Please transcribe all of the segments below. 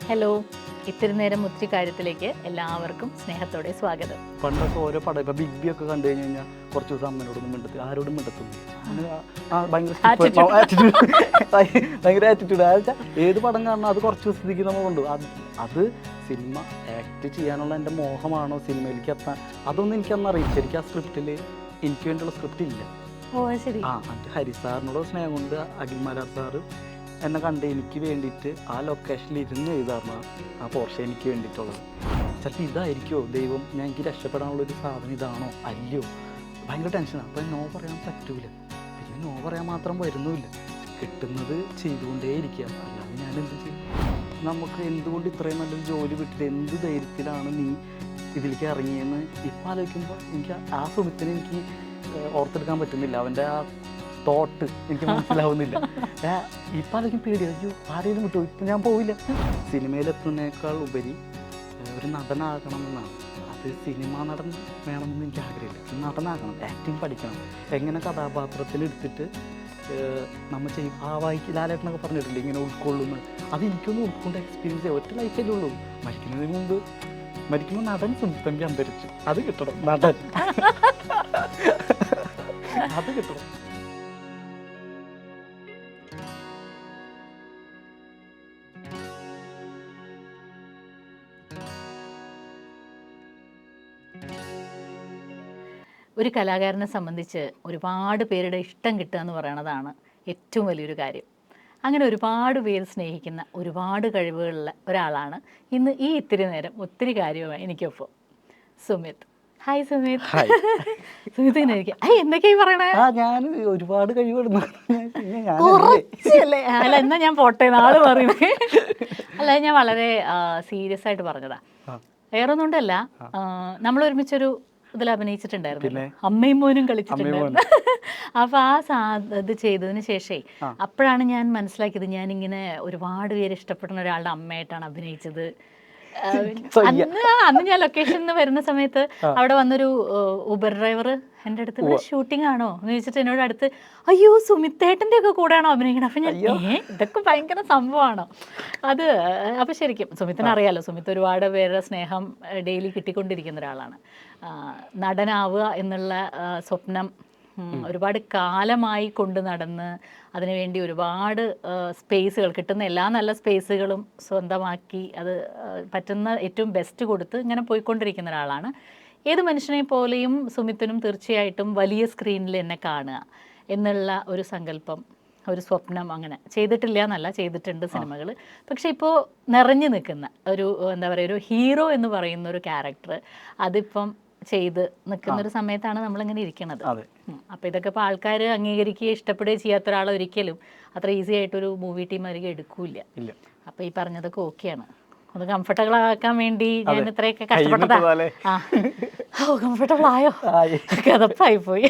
Hello, ഇത്തിരി നേരം ഒത്തിരി കാര്യത്തിലേക്ക് എല്ലാവർക്കും സ്നേഹത്തോടെ സ്വാഗതം. പണ്ടൊക്കെ ഓരോ പടം ഇപ്പം ബിഗ് ബി ഒക്കെ കണ്ടു കഴിഞ്ഞ് കഴിഞ്ഞാൽ കുറച്ച് ദിവസം അമ്മയോടൊന്നും മിണ്ടത്തി ആരോടും മിണ്ടത്തുന്നു ഭയങ്കര ആറ്റിറ്റ്യൂഡ് വെച്ചാൽ ഏത് പടം കാണണം അത് കുറച്ച് ദിവസത്തേക്ക് നമ്മൾ കൊണ്ടുപോകും. അത് സിനിമ ആക്ട് ചെയ്യാനുള്ള എൻ്റെ മോഹമാണോ സിനിമയിലേക്ക് എത്താൻ അതൊന്നും എനിക്കന്ന് അറിയില്ല. ശരിക്കും ആ സ്ക്രിപ്റ്റിൽ എനിക്ക് വേണ്ടിയുള്ള സ്ക്രിപ്റ്റ് ഇല്ല. ഓ ശരി. മറ്റേ ഹരി സാറിനോട് സ്നേഹം കൊണ്ട് അഖിൽ മാരാർ സാറ് എന്നെ കണ്ട് എനിക്ക് വേണ്ടിയിട്ട് ആ ലൊക്കേഷനിൽ ഇരുന്ന് എഴുതാറുണ്ട് ആ പോർഷൻ എനിക്ക് വേണ്ടിയിട്ടുള്ളത്. ചിലപ്പോൾ ഇതായിരിക്കുമോ ദൈവം ഞാൻ എനിക്ക് രക്ഷപ്പെടാനുള്ളൊരു സാധനം ഇതാണോ അല്ലയോ ഭയങ്കര ടെൻഷനാണ്. അപ്പോൾ നോ പറയാൻ പറ്റൂല. പിന്നെ നോ പറയാൻ മാത്രം വരുന്നുമില്ല, കിട്ടുന്നത് ചെയ്തുകൊണ്ടേയിരിക്കുക. അല്ലാതെ ഞാൻ എന്ത് ചെയ്യും? നമുക്ക് എന്തുകൊണ്ട് ഇത്രയും നല്ലൊരു ജോലി വിട്ടിട്ട് എന്ത് ധൈര്യത്തിലാണ് നീ ഇതിലേക്ക് ഇറങ്ങിയെന്ന് ഇപ്പം ആലോചിക്കുമ്പോൾ എനിക്ക് ആ സുഹൃത്തിനെ എനിക്ക് ഓർത്തെടുക്കാൻ പറ്റുന്നില്ല. അവൻ്റെ ആ തോട്ട് എനിക്ക് മനസ്സിലാവുന്നില്ല. ഇപ്പം ആലോചിക്കും പേടി, അയ്യോ ആരെങ്കിലും വിട്ടു ഇപ്പം ഞാൻ പോവില്ല. സിനിമയിലെത്തുന്നതിനേക്കാൾ ഉപരി ഒരു നടനാകണമെന്നാണ്. അത് സിനിമാ നടൻ വേണമെന്ന് എനിക്ക് ആഗ്രഹമില്ല. നടനാകണം, ആക്ടിങ് പഠിക്കണം, എങ്ങനെ കഥാപാത്രത്തിലെടുത്തിട്ട് നമ്മൾ ചെയ്യും. ആ വായിക്ക് ലാലേട്ടനൊക്കെ പറഞ്ഞിട്ടില്ല ഇങ്ങനെ ഉൾക്കൊള്ളുന്നു. അത് എനിക്കൊന്നും ഉൾക്കൊണ്ട് എക്സ്പീരിയൻസ് ചെയ്യാം. ഒറ്റ ലൈഫല്ലേ ഉള്ളൂ. മരിക്കുന്നതിന് മുമ്പ് മരിക്കുമ്പോൾ നടൻ സുൽത്തമ്പി അന്തരിച്ചു. അത് കിട്ടണം, നടൻ അത് കിട്ടണം. ഒരു കലാകാരനെ സംബന്ധിച്ച് ഒരുപാട് പേരുടെ ഇഷ്ടം കിട്ടുക എന്ന് പറയുന്നതാണ് ഏറ്റവും വലിയൊരു കാര്യം. അങ്ങനെ ഒരുപാട് പേര് സ്നേഹിക്കുന്ന ഒരുപാട് കഴിവുകളുള്ള ഒരാളാണ് ഇന്ന് ഈ ഇത്തിരി നേരം ഒത്തിരി കാര്യമായി എനിക്കൊപ്പം സുമിത്. ഹായ് സുമിത്. സുമിത് എന്തൊക്കെയായി പറയണേ? ഞാൻ ഒരുപാട് കഴിവുണ്ട്. അല്ല എന്നാ ഞാൻ പോട്ടെ നാള് പറയുന്നത്. അല്ല ഞാൻ വളരെ സീരിയസ് ആയിട്ട് പറഞ്ഞതാ. വേറൊന്നും കൊണ്ടല്ല, നമ്മൾ ഒരുമിച്ചൊരു ഇതിൽ അഭിനയിച്ചിട്ടുണ്ടായിരുന്നു, അമ്മയും മോനും കളിച്ചിട്ടുണ്ടായിരുന്നു. അപ്പൊ ഇത് ചെയ്തതിന് ശേഷേ അപ്പോഴാണ് ഞാൻ മനസ്സിലാക്കിയത് ഞാനിങ്ങനെ ഒരുപാട് പേര് ഇഷ്ടപ്പെടുന്ന ഒരാളുടെ അമ്മയായിട്ടാണ് അഭിനയിച്ചത്. അന്ന് ഞാൻ ലൊക്കേഷനിൽ വരുന്ന സമയത്ത് അവിടെ വന്നൊരു ഊബർ ഡ്രൈവർ എൻ്റെ അടുത്ത് ഇവിടെ ഷൂട്ടിംഗ് ആണോ എന്ന് ചോദിച്ചിട്ട് എന്നോട് അടുത്ത് അയ്യോ സുമിത്തേട്ടൻ്റെ ഒക്കെ കൂടെയാണോ അഭിനയിക്കണം. അപ്പം ഞാൻ ഇതൊക്കെ ഭയങ്കര സംഭവമാണോ അത്. അപ്പം ശരിക്കും സുമിത്തിനെ അറിയാലോ, സുമിത്ത് ഒരുപാട് പേരുടെ സ്നേഹം ഡെയിലി കിട്ടിക്കൊണ്ടിരിക്കുന്ന ഒരാളാണ്. നടനാവുക എന്നുള്ള സ്വപ്നം ഒരുപാട് കാലമായി കൊണ്ട് നടന്ന് അതിനുവേണ്ടി ഒരുപാട് സ്പേസുകൾ കിട്ടുന്ന എല്ലാ നല്ല സ്പേസുകളും സ്വന്തമാക്കി അത് പറ്റുന്ന ഏറ്റവും ബെസ്റ്റ് കൊടുത്ത് ഇങ്ങനെ പോയിക്കൊണ്ടിരിക്കുന്ന ഒരാളാണ്. ഏത് മനുഷ്യനെ പോലെയും സുമിത്തിനും തീർച്ചയായിട്ടും വലിയ സ്ക്രീനിൽ എന്നെ കാണുക എന്നുള്ള ഒരു സങ്കല്പം, ഒരു സ്വപ്നം അങ്ങനെ ചെയ്തിട്ടില്ല എന്നല്ല, ചെയ്തിട്ടുണ്ട് സിനിമകൾ. പക്ഷെ ഇപ്പോൾ നിറഞ്ഞു നിൽക്കുന്ന ഒരു എന്താ പറയുക ഒരു ഹീറോ എന്ന് പറയുന്ന ഒരു ക്യാരക്ടർ അതിപ്പം ചെയ്ത് നിൽക്കുന്നൊരു സമയത്താണ് നമ്മളിങ്ങനെ ഇരിക്കുന്നത്. അപ്പോൾ ഇതൊക്കെ ഇപ്പോൾ ആൾക്കാർ അംഗീകരിക്കുകയോ ഇഷ്ടപ്പെടുകയോ ചെയ്യാത്ത ഒരാൾ ഒരിക്കലും അത്ര ഈസി ആയിട്ടൊരു മൂവി ടീം അധികം എടുക്കൂല. അപ്പോൾ ഈ പറഞ്ഞതൊക്കെ ഓക്കെയാണ്. ഒന്ന് കംഫർട്ടബിൾ ആക്കാൻ വേണ്ടി ഞാൻ ഇത്രയൊക്കെ കഷ്ടപ്പെട്ടതാ. കംഫർട്ടബിൾ ആയോ? കഥപ്പായി പോയി.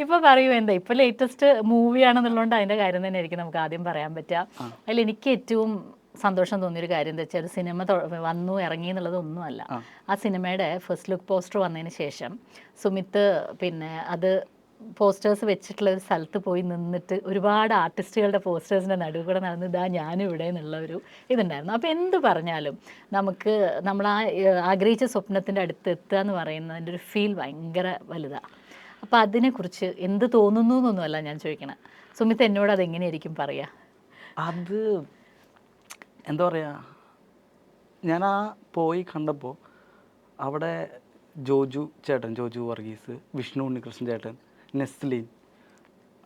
ഇപ്പൊ പറയൂ എന്താ ഇപ്പൊ ലേറ്റസ്റ്റ് മൂവിയാണെന്നുള്ളതുകൊണ്ട് അതിന്റെ കാര്യം തന്നെ ആയിരിക്കും നമുക്ക് ആദ്യം പറയാൻ പറ്റുക. അതിൽ എനിക്ക് ഏറ്റവും സന്തോഷം തോന്നിയൊരു കാര്യം എന്താ വെച്ചാൽ ഒരു സിനിമ വന്നു ഇറങ്ങി എന്നുള്ളത് ഒന്നുമല്ല. ആ സിനിമയുടെ ഫസ്റ്റ് ലുക്ക് പോസ്റ്റർ വന്നതിന് ശേഷം സുമിത്ത് പിന്നെ അത് പോസ്റ്റേഴ്സ് വെച്ചിട്ടുള്ള ഒരു സ്ഥലത്ത് പോയി നിന്നിട്ട് ഒരുപാട് ആർട്ടിസ്റ്റുകളുടെ പോസ്റ്റേഴ്സിൻ്റെ നടുവ് കൂടെ നടന്ന് ഇതാ ഞാനും ഇവിടെ എന്നുള്ള ഒരു ഇതുണ്ടായിരുന്നു. അപ്പോൾ എന്ത് പറഞ്ഞാലും നമുക്ക് നമ്മൾ ആ ആഗ്രഹിച്ച സ്വപ്നത്തിൻ്റെ അടുത്ത് എത്തുക എന്ന് പറയുന്നതിൻ്റെ ഒരു ഫീൽ ഭയങ്കര വലുതാണ്. അപ്പോൾ അതിനെക്കുറിച്ച് എന്ത് തോന്നുന്നു എന്നൊന്നുമല്ല ഞാൻ ചോദിക്കണം. സുമിത്ത് എന്നോട് അതെങ്ങനെയായിരിക്കും പറയുക? അത് എന്താ പറയുക, ഞാൻ ആ പോയി കണ്ടപ്പോൾ അവിടെ ജോജു വർഗീസ്, വിഷ്ണു ഉണ്ണികൃഷ്ണൻ ചേട്ടൻ, നെസ്ലിൻ,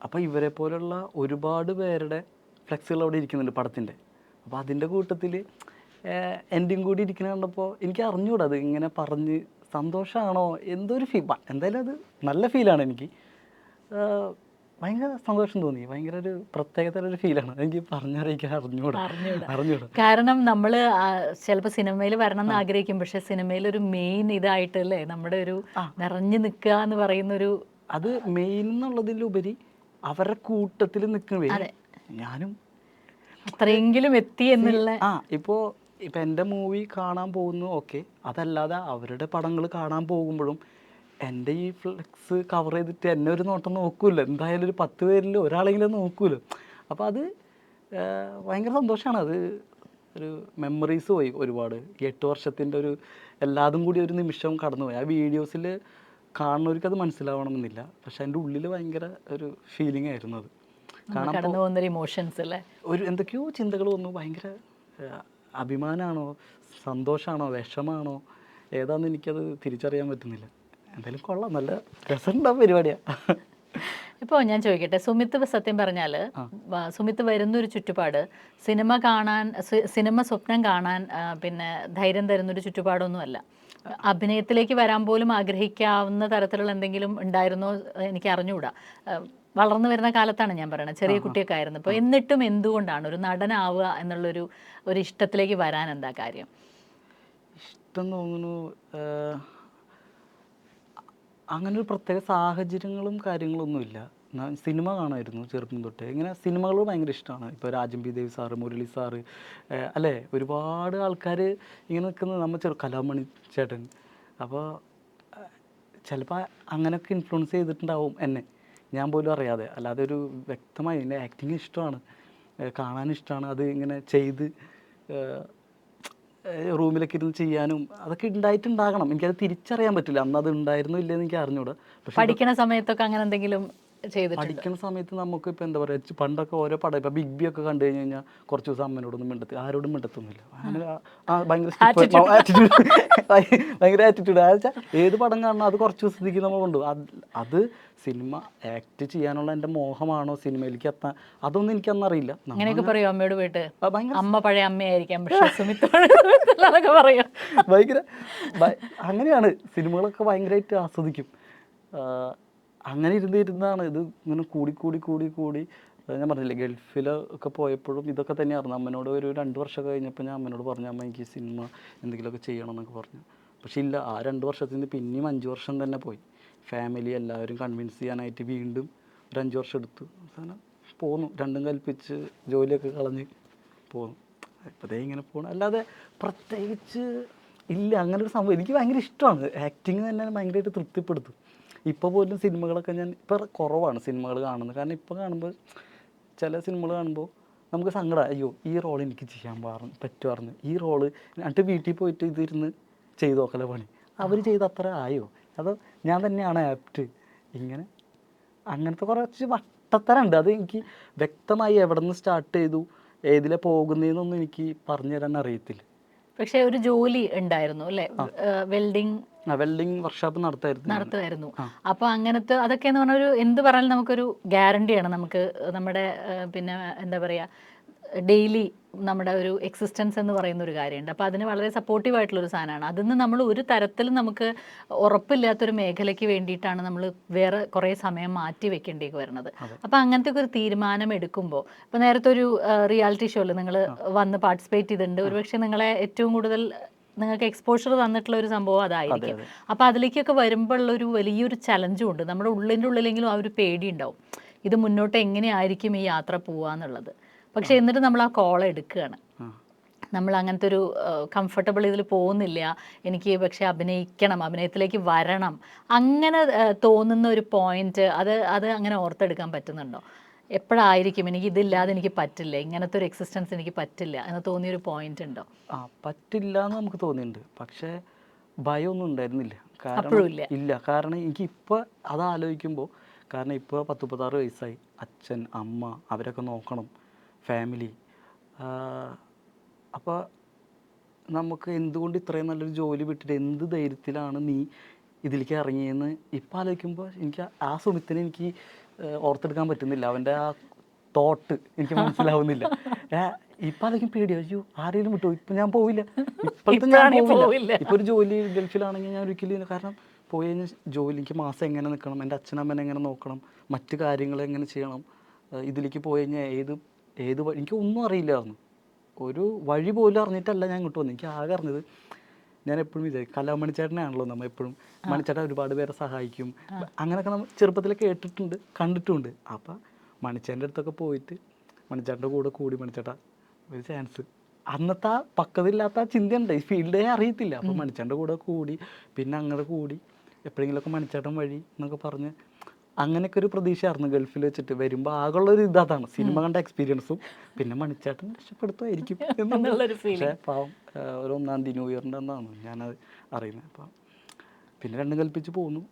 അപ്പോൾ ഇവരെ പോലുള്ള ഒരുപാട് പേരുടെ ഫ്ലെക്സുകൾ അവിടെ ഇരിക്കുന്നുണ്ട് പടത്തിൻ്റെ. അപ്പോൾ അതിൻ്റെ കൂട്ടത്തിൽ എൻ്റെയും കൂടി ഇരിക്കുന്ന കണ്ടപ്പോൾ എനിക്ക് അറിഞ്ഞുകൂടാ അത് ഇങ്ങനെ പറഞ്ഞ് സന്തോഷമാണോ എന്തോ ഒരു എന്തായാലും അത് നല്ല ഫീലാണ്. എനിക്ക് ഭയങ്കര സന്തോഷം തോന്നി. ഭയങ്കര ഒരു പ്രത്യേകതരൊരു ഫീലാണ്. എനിക്ക് പറഞ്ഞറിയിക്കാൻ അറിഞ്ഞൂടാ. കാരണം നമ്മൾ ചിലപ്പോൾ സിനിമയിൽ വരണം എന്ന് ആഗ്രഹിക്കും, പക്ഷെ സിനിമയിൽ ഒരു മെയിൻ ഇതായിട്ടല്ലേ നമ്മുടെ ഒരു നിറഞ്ഞു നിൽക്കുക എന്ന് പറയുന്നൊരു അത് മെയിൻ എന്നുള്ളതിലുപരി അവരുടെ കൂട്ടത്തിൽ നിൽക്കണേ ഞാനും അത്രയെങ്കിലും എത്തി എന്നുള്ള. ഇപ്പോൾ എൻ്റെ മൂവി കാണാൻ പോകുന്നു, ഓക്കെ. അതല്ലാതെ അവരുടെ പടങ്ങൾ കാണാൻ പോകുമ്പോഴും എൻ്റെ ഈ ഫ്ലെക്സ് കവർ ചെയ്തിട്ട് എന്നെ ഒരു നോട്ടം നോക്കൂല്ലോ. എന്തായാലും ഒരു 10 പേരിൽ ഒരാളെങ്കിലും നോക്കൂല്ലോ. അപ്പോൾ അത് ഭയങ്കര സന്തോഷമാണ്. അത് ഒരു മെമ്മറീസ് പോയി ഒരുപാട്. ഈ 8 വർഷത്തിൻ്റെ ഒരു എല്ലാതും കൂടി ഒരു നിമിഷം കടന്നുപോയി. ആ വീഡിയോസിൽ കാണുന്നവർക്ക് അത് മനസ്സിലാവണമെന്നില്ല, പക്ഷെ എൻ്റെ ഉള്ളിൽ ഭയങ്കര ഒരു ഫീലിംഗ് ആയിരുന്നു അത്. കടന്നു പോകുന്നൊരു ഇമോഷൻസ് അല്ലേ? ഒരു എന്തൊക്കെയോ ചിന്തകൾ വന്നു. ഭയങ്കര അഭിമാനമാണോ, സന്തോഷമാണോ, വിഷമാണോ, ഏതാണെന്ന് എനിക്കത് തിരിച്ചറിയാൻ പറ്റുന്നില്ല. എന്തായാലും കൊള്ളാം, നല്ല രസമുണ്ടാവും പരിപാടിയാണ്. ഇപ്പോൾ ഞാൻ ചോദിക്കട്ടെ, സുമിത്ത് സത്യം പറഞ്ഞാൽ സുമിത്ത് വരുന്നൊരു ചുറ്റുപാട് സിനിമ കാണാൻ, സിനിമ സ്വപ്നം കാണാൻ പിന്നെ ധൈര്യം തരുന്നൊരു ചുറ്റുപാടൊന്നുമല്ല. അഭിനയത്തിലേക്ക് വരാൻ പോലും ആഗ്രഹിക്കാവുന്ന തരത്തിലുള്ള എന്തെങ്കിലും ഉണ്ടായിരുന്നോ എനിക്ക് അറിഞ്ഞുകൂടാ. വളർന്നു വരുന്ന കാലത്താണ് ഞാൻ പറയുന്നത്, ചെറിയ കുട്ടിയൊക്കെ ആയിരുന്നു. അപ്പോൾ എന്നിട്ടും എന്തുകൊണ്ടാണ് ഒരു നടനാവുക എന്നുള്ളൊരു ഇഷ്ടത്തിലേക്ക് വരാൻ എന്താ കാര്യം? ഇഷ്ടം തോന്നുന്നു അങ്ങനെ ഒരു പ്രത്യേക സാഹചര്യങ്ങളും കാര്യങ്ങളൊന്നുമില്ല. സിനിമ കാണുമായിരുന്നു ചെറുപ്പം തൊട്ടേ. ഇങ്ങനെ സിനിമകൾ ഭയങ്കര ഇഷ്ടമാണ്. ഇപ്പോൾ Rajan P Dev sir, Murali sir, അല്ലേ, ഒരുപാട് ആൾക്കാർ ഇങ്ങനെ നിൽക്കുന്നത്, നമ്മൾ കലാമണി ചേട്ടൻ. അപ്പോൾ ചിലപ്പോൾ അങ്ങനെയൊക്കെ ഇൻഫ്ലുവൻസ് ചെയ്തിട്ടുണ്ടാവും എന്നെ, ഞാൻ പോലും അറിയാതെ. അല്ലാതെ ഒരു വ്യക്തമായി എൻ്റെ ആക്ടിങ് ഇഷ്ടമാണ്, കാണാൻ ഇഷ്ടമാണ്. അത് ഇങ്ങനെ ചെയ്ത് റൂമിലൊക്കെ ഇരുന്ന് ചെയ്യാനും അതൊക്കെ ഉണ്ടായിട്ടുണ്ടാകണം. എനിക്കത് തിരിച്ചറിയാൻ പറ്റില്ല, അന്ന് അത് ഉണ്ടായിരുന്നു ഇല്ലെന്ന് എനിക്ക് അറിഞ്ഞൂടാ. പക്ഷെ പഠിക്കുന്ന സമയത്തൊക്കെ അങ്ങനെ എന്തെങ്കിലും പഠിക്കുന്ന സമയത്ത് നമുക്ക് ഇപ്പോൾ എന്താ പറയുക, പണ്ടൊക്കെ ഓരോ പടം ഇപ്പോൾ ബിഗ് ബി ഒക്കെ കണ്ടു കഴിഞ്ഞ് കഴിഞ്ഞാൽ കുറച്ച് ദിവസം അമ്മനോടൊന്നും മിണ്ടത്തി, ആരോടും മിണ്ടത്തൊന്നുമില്ല. അങ്ങനെ ഭയങ്കര ആറ്റിറ്റ്യൂഡ്. അതെന്ന് വെച്ചാൽ ഏത് പടം കാണണം അത് കുറച്ച് ദിവസത്തേക്ക് നമ്മൾ കൊണ്ടുപോകും. അത് സിനിമ ആക്ട് ചെയ്യാനുള്ള എൻ്റെ മോഹമാണോ, സിനിമയിലേക്ക് എത്താൻ, അതൊന്നും എനിക്കന്ന് അറിയില്ല. അങ്ങനെയൊക്കെ പറയും അമ്മയോട് പോയിട്ട്, ഭയങ്കര അമ്മ പഴയ അമ്മയായിരിക്കാം പക്ഷേ സുമിത്തോട് പറയും. ഭയങ്കര അങ്ങനെയാണ്. സിനിമകളൊക്കെ ഭയങ്കരമായിട്ട് ആസ്വദിക്കും. അങ്ങനെ ഇരുന്നാണ് ഇത് ഇങ്ങനെ കൂടി ഞാൻ പറഞ്ഞില്ലേ, ഗൾഫിലൊക്കെ പോയപ്പോഴും ഇതൊക്കെ തന്നെയായിരുന്നു. അമ്മനോട് ഒരു 2 വർഷം കഴിഞ്ഞപ്പോൾ ഞാൻ അമ്മനോട് പറഞ്ഞു, അമ്മ എനിക്ക് സിനിമ എന്തെങ്കിലുമൊക്കെ ചെയ്യണം എന്നൊക്കെ പറഞ്ഞു. പക്ഷെ ഇല്ല, ആ 2 വർഷത്തിന് പിന്നെയും 5 വർഷം തന്നെ പോയി. ഫാമിലി എല്ലാവരും കൺവിൻസ് ചെയ്യാനായിട്ട് വീണ്ടും ഒരു 5 വർഷം എടുത്തു. അവസാനം പോന്നു, രണ്ടും കൽപ്പിച്ച് ജോലിയൊക്കെ കളഞ്ഞ് പോന്നു. ഇപ്പോഴത്തേ ഇങ്ങനെ പോകണം, അല്ലാതെ പ്രത്യേകിച്ച് ഇല്ല അങ്ങനെ ഒരു സംഭവം. എനിക്ക് ഭയങ്കര ഇഷ്ടമാണ് ആക്ടിങ്, തന്നെ ഭയങ്കരമായിട്ട് തൃപ്തിപ്പെടുത്തും. ഇപ്പോൾ പോലും സിനിമകളൊക്കെ ഞാൻ ഇപ്പോൾ കുറവാണ് സിനിമകൾ കാണുന്നത്. കാരണം ഇപ്പോൾ കാണുമ്പോൾ ചില സിനിമകൾ കാണുമ്പോൾ നമുക്ക് സങ്കടം, അയ്യോ ഈ റോൾ എനിക്ക് ചെയ്യാൻ പറ്റുമായിരുന്നു, ഈ റോള് എന്നിട്ട് വീട്ടിൽ പോയിട്ട് ഇതിരുന്ന് ചെയ്ത് നോക്കല പണി. അവർ ചെയ്ത് അത്ര ആയോ, അതോ ഞാൻ തന്നെയാണ് ആപ്റ്റ്, ഇങ്ങനെ അങ്ങനത്തെ കുറച്ച് വട്ടത്തരമുണ്ട്. അത് എനിക്ക് വ്യക്തമായി എവിടെ നിന്ന് സ്റ്റാർട്ട് ചെയ്തു, ഏതിലെ പോകുന്നതെന്നൊന്നും എനിക്ക് പറഞ്ഞു തരാൻ അറിയത്തില്ല. പക്ഷെ ഒരു ജോലി ഉണ്ടായിരുന്നു അല്ലേ, വെൽഡിങ് വർക്ക്ഷോപ്പ് നടത്തുമായിരുന്നു. അപ്പോൾ അങ്ങനത്തെ അതൊക്കെ എന്ന് പറഞ്ഞാൽ ഒരു എന്ത് പറഞ്ഞാലും നമുക്കൊരു ഗ്യാരണ്ടിയാണ്. നമുക്ക് നമ്മുടെ പിന്നെ എന്താ പറയുക, ഡെയിലി നമ്മുടെ ഒരു എക്സിസ്റ്റൻസ് എന്ന് പറയുന്ന ഒരു കാര്യമുണ്ട്. അപ്പോൾ അതിന് വളരെ സപ്പോർട്ടീവ് ആയിട്ടുള്ളൊരു സാധനമാണ്. അതിന് നമ്മൾ ഒരു തരത്തിലും നമുക്ക് ഉറപ്പില്ലാത്തൊരു മേഖലയ്ക്ക് വേണ്ടിയിട്ടാണ് നമ്മൾ വേറെ കുറേ സമയം മാറ്റി വെക്കേണ്ടിയൊക്കെ വരുന്നത്. അപ്പോൾ അങ്ങനത്തെ ഒരു തീരുമാനം എടുക്കുമ്പോൾ, ഇപ്പോൾ നേരത്തെ ഒരു റിയാലിറ്റി ഷോയിൽ നിങ്ങൾ വന്ന് പാർട്ടിസിപ്പേറ്റ് ചെയ്തിട്ടുണ്ട്. ഒരുപക്ഷെ നിങ്ങളെ ഏറ്റവും കൂടുതൽ നിങ്ങൾക്ക് എക്സ്പോഷർ തന്നിട്ടുള്ള ഒരു സംഭവം അതായിരിക്കും. അപ്പോൾ അതിലേക്കൊക്കെ വരുമ്പോൾ ഉള്ളൊരു വലിയൊരു ചലഞ്ചും ഉണ്ട്. നമ്മുടെ ഉള്ളിൻ്റെ ഉള്ളിലെങ്കിലും ആ ഒരു പേടി ഉണ്ടാവും, ഇത് മുന്നോട്ട് എങ്ങനെയായിരിക്കും ഈ യാത്ര പോവാന്നുള്ളത്. പക്ഷെ എന്നിട്ട് നമ്മൾ ആ കോൾ എടുക്കുകയാണ്. നമ്മൾ അങ്ങനത്തെ ഒരു കംഫർട്ടബിൾ ഇതിൽ പോകുന്നില്ല, എനിക്ക് പക്ഷെ അഭിനയിക്കണം, അഭിനയത്തിലേക്ക് വരണം, അങ്ങനെ തോന്നുന്ന ഒരു പോയിന്റ് അത് അങ്ങനെ ഓർത്തെടുക്കാൻ പറ്റുന്നുണ്ടോ? എപ്പോഴായിരിക്കും എനിക്ക് ഇതില്ലാതെ എനിക്ക് പറ്റില്ല, ഇങ്ങനത്തെ ഒരു എക്സിസ്റ്റൻസ് എനിക്ക് പറ്റില്ല എന്ന് തോന്നിയൊരു പോയിന്റ് ഉണ്ടോ? പറ്റില്ല എന്ന് നമുക്ക് തോന്നിയിട്ടുണ്ട്, പക്ഷേ ഭയമൊന്നും ഉണ്ടായിരുന്നില്ല. കാരണം എനിക്കിപ്പോൾ അത് ആലോചിക്കുമ്പോൾ, കാരണം ഇപ്പോൾ 10-36 വയസ്സായി, അച്ഛൻ അമ്മ അവരൊക്കെ നോക്കണം, ഫാമിലി. അപ്പോൾ നമുക്ക് എന്തുകൊണ്ട് ഇത്രയും നല്ലൊരു ജോലി വിട്ടിട്ട് എന്ത് ധൈര്യത്തിലാണ് നീ ഇതിലേക്ക് ഇറങ്ങിയെന്ന് ഇപ്പോൾ ആലോചിക്കുമ്പോൾ എനിക്ക് ആ സുമിത്തിനെ എനിക്ക് ഓർത്തെടുക്കാൻ പറ്റുന്നില്ല. അവൻ്റെ ആ തോട്ട് എനിക്ക് മനസ്സിലാവുന്നില്ല. ഇപ്പം ആലോചിക്കും പേടിയോ, അയ്യോ ആരെങ്കിലും വിട്ടു, ഇപ്പം ഞാൻ പോവില്ല, ഇപ്പോഴത്തെ ഞാൻ പോവില്ല. ഇപ്പോൾ ഒരു ജോലി ഗൾഫിലാണെങ്കിൽ ഞാൻ ഒരിക്കലും, കാരണം പോയി കഴിഞ്ഞാൽ ജോലി എനിക്ക് മാസം എങ്ങനെ നിൽക്കണം, എൻ്റെ അച്ഛനമ്മനെ എങ്ങനെ നോക്കണം, മറ്റു കാര്യങ്ങൾ എങ്ങനെ ചെയ്യണം, ഇതിലേക്ക് പോയി കഴിഞ്ഞാൽ ഏത് വഴി എനിക്ക് ഒന്നും അറിയില്ലായിരുന്നു. ഒരു വഴി പോലും അറിഞ്ഞിട്ടല്ല ഞാൻ ഇങ്ങോട്ട് വന്നത്. എനിക്ക് ആകെ അറിഞ്ഞത്, ഞാൻ എപ്പോഴും വിചാരിക്കും കലാമണി ചേട്ടനാണല്ലോ നമ്മൾ എപ്പോഴും, മണിച്ചേട്ടൻ ഒരുപാട് പേരെ സഹായിക്കും, അങ്ങനെയൊക്കെ നമ്മൾ ചെറുപ്പത്തിൽ കേട്ടിട്ടുണ്ട് കണ്ടിട്ടുണ്ട്. അപ്പം മണിച്ചേട്ടൻ്റെ അടുത്തൊക്കെ പോയിട്ട് മണിച്ചേട്ടൻ്റെ കൂടെ കൂടി, മണിച്ചേട്ടാ ഒരു ചാൻസ്, അന്നത്തെ ആ പക്വതയില്ലാത്ത ആ ചിന്തയുണ്ട്, ഈ ഫീൽഡേ അറിയത്തില്ല. അപ്പം മണിച്ചേട്ടൻ്റെ കൂടെ കൂടി, പിന്നെ അങ്ങനെ കൂടി എപ്പോഴെങ്കിലുമൊക്കെ മണിച്ചേട്ടൻ വഴി എന്നൊക്കെ പറഞ്ഞ് അങ്ങനെയൊക്കെ ഒരു പ്രതീക്ഷയായിരുന്നു ഗൾഫിൽ വെച്ചിട്ട്. വരുമ്പോൾ ആകെയുള്ള ഒരു ഇതാണ് സിനിമ കണ്ട എക്സ്പീരിയൻസും പിന്നെ മണിച്ചേട്ടൻ രക്ഷപ്പെടുത്തുമായിരിക്കും എന്നുള്ളൊരു പക്ഷേ പാവം ഒരു 1-ാം തീയതി ന്യൂ ഇയറിൻ്റെ എന്നാണ് ഞാനത് അറിയുന്നത്. അപ്പം പിന്നെ രണ്ടും കൽപ്പിച്ച് പോന്നു.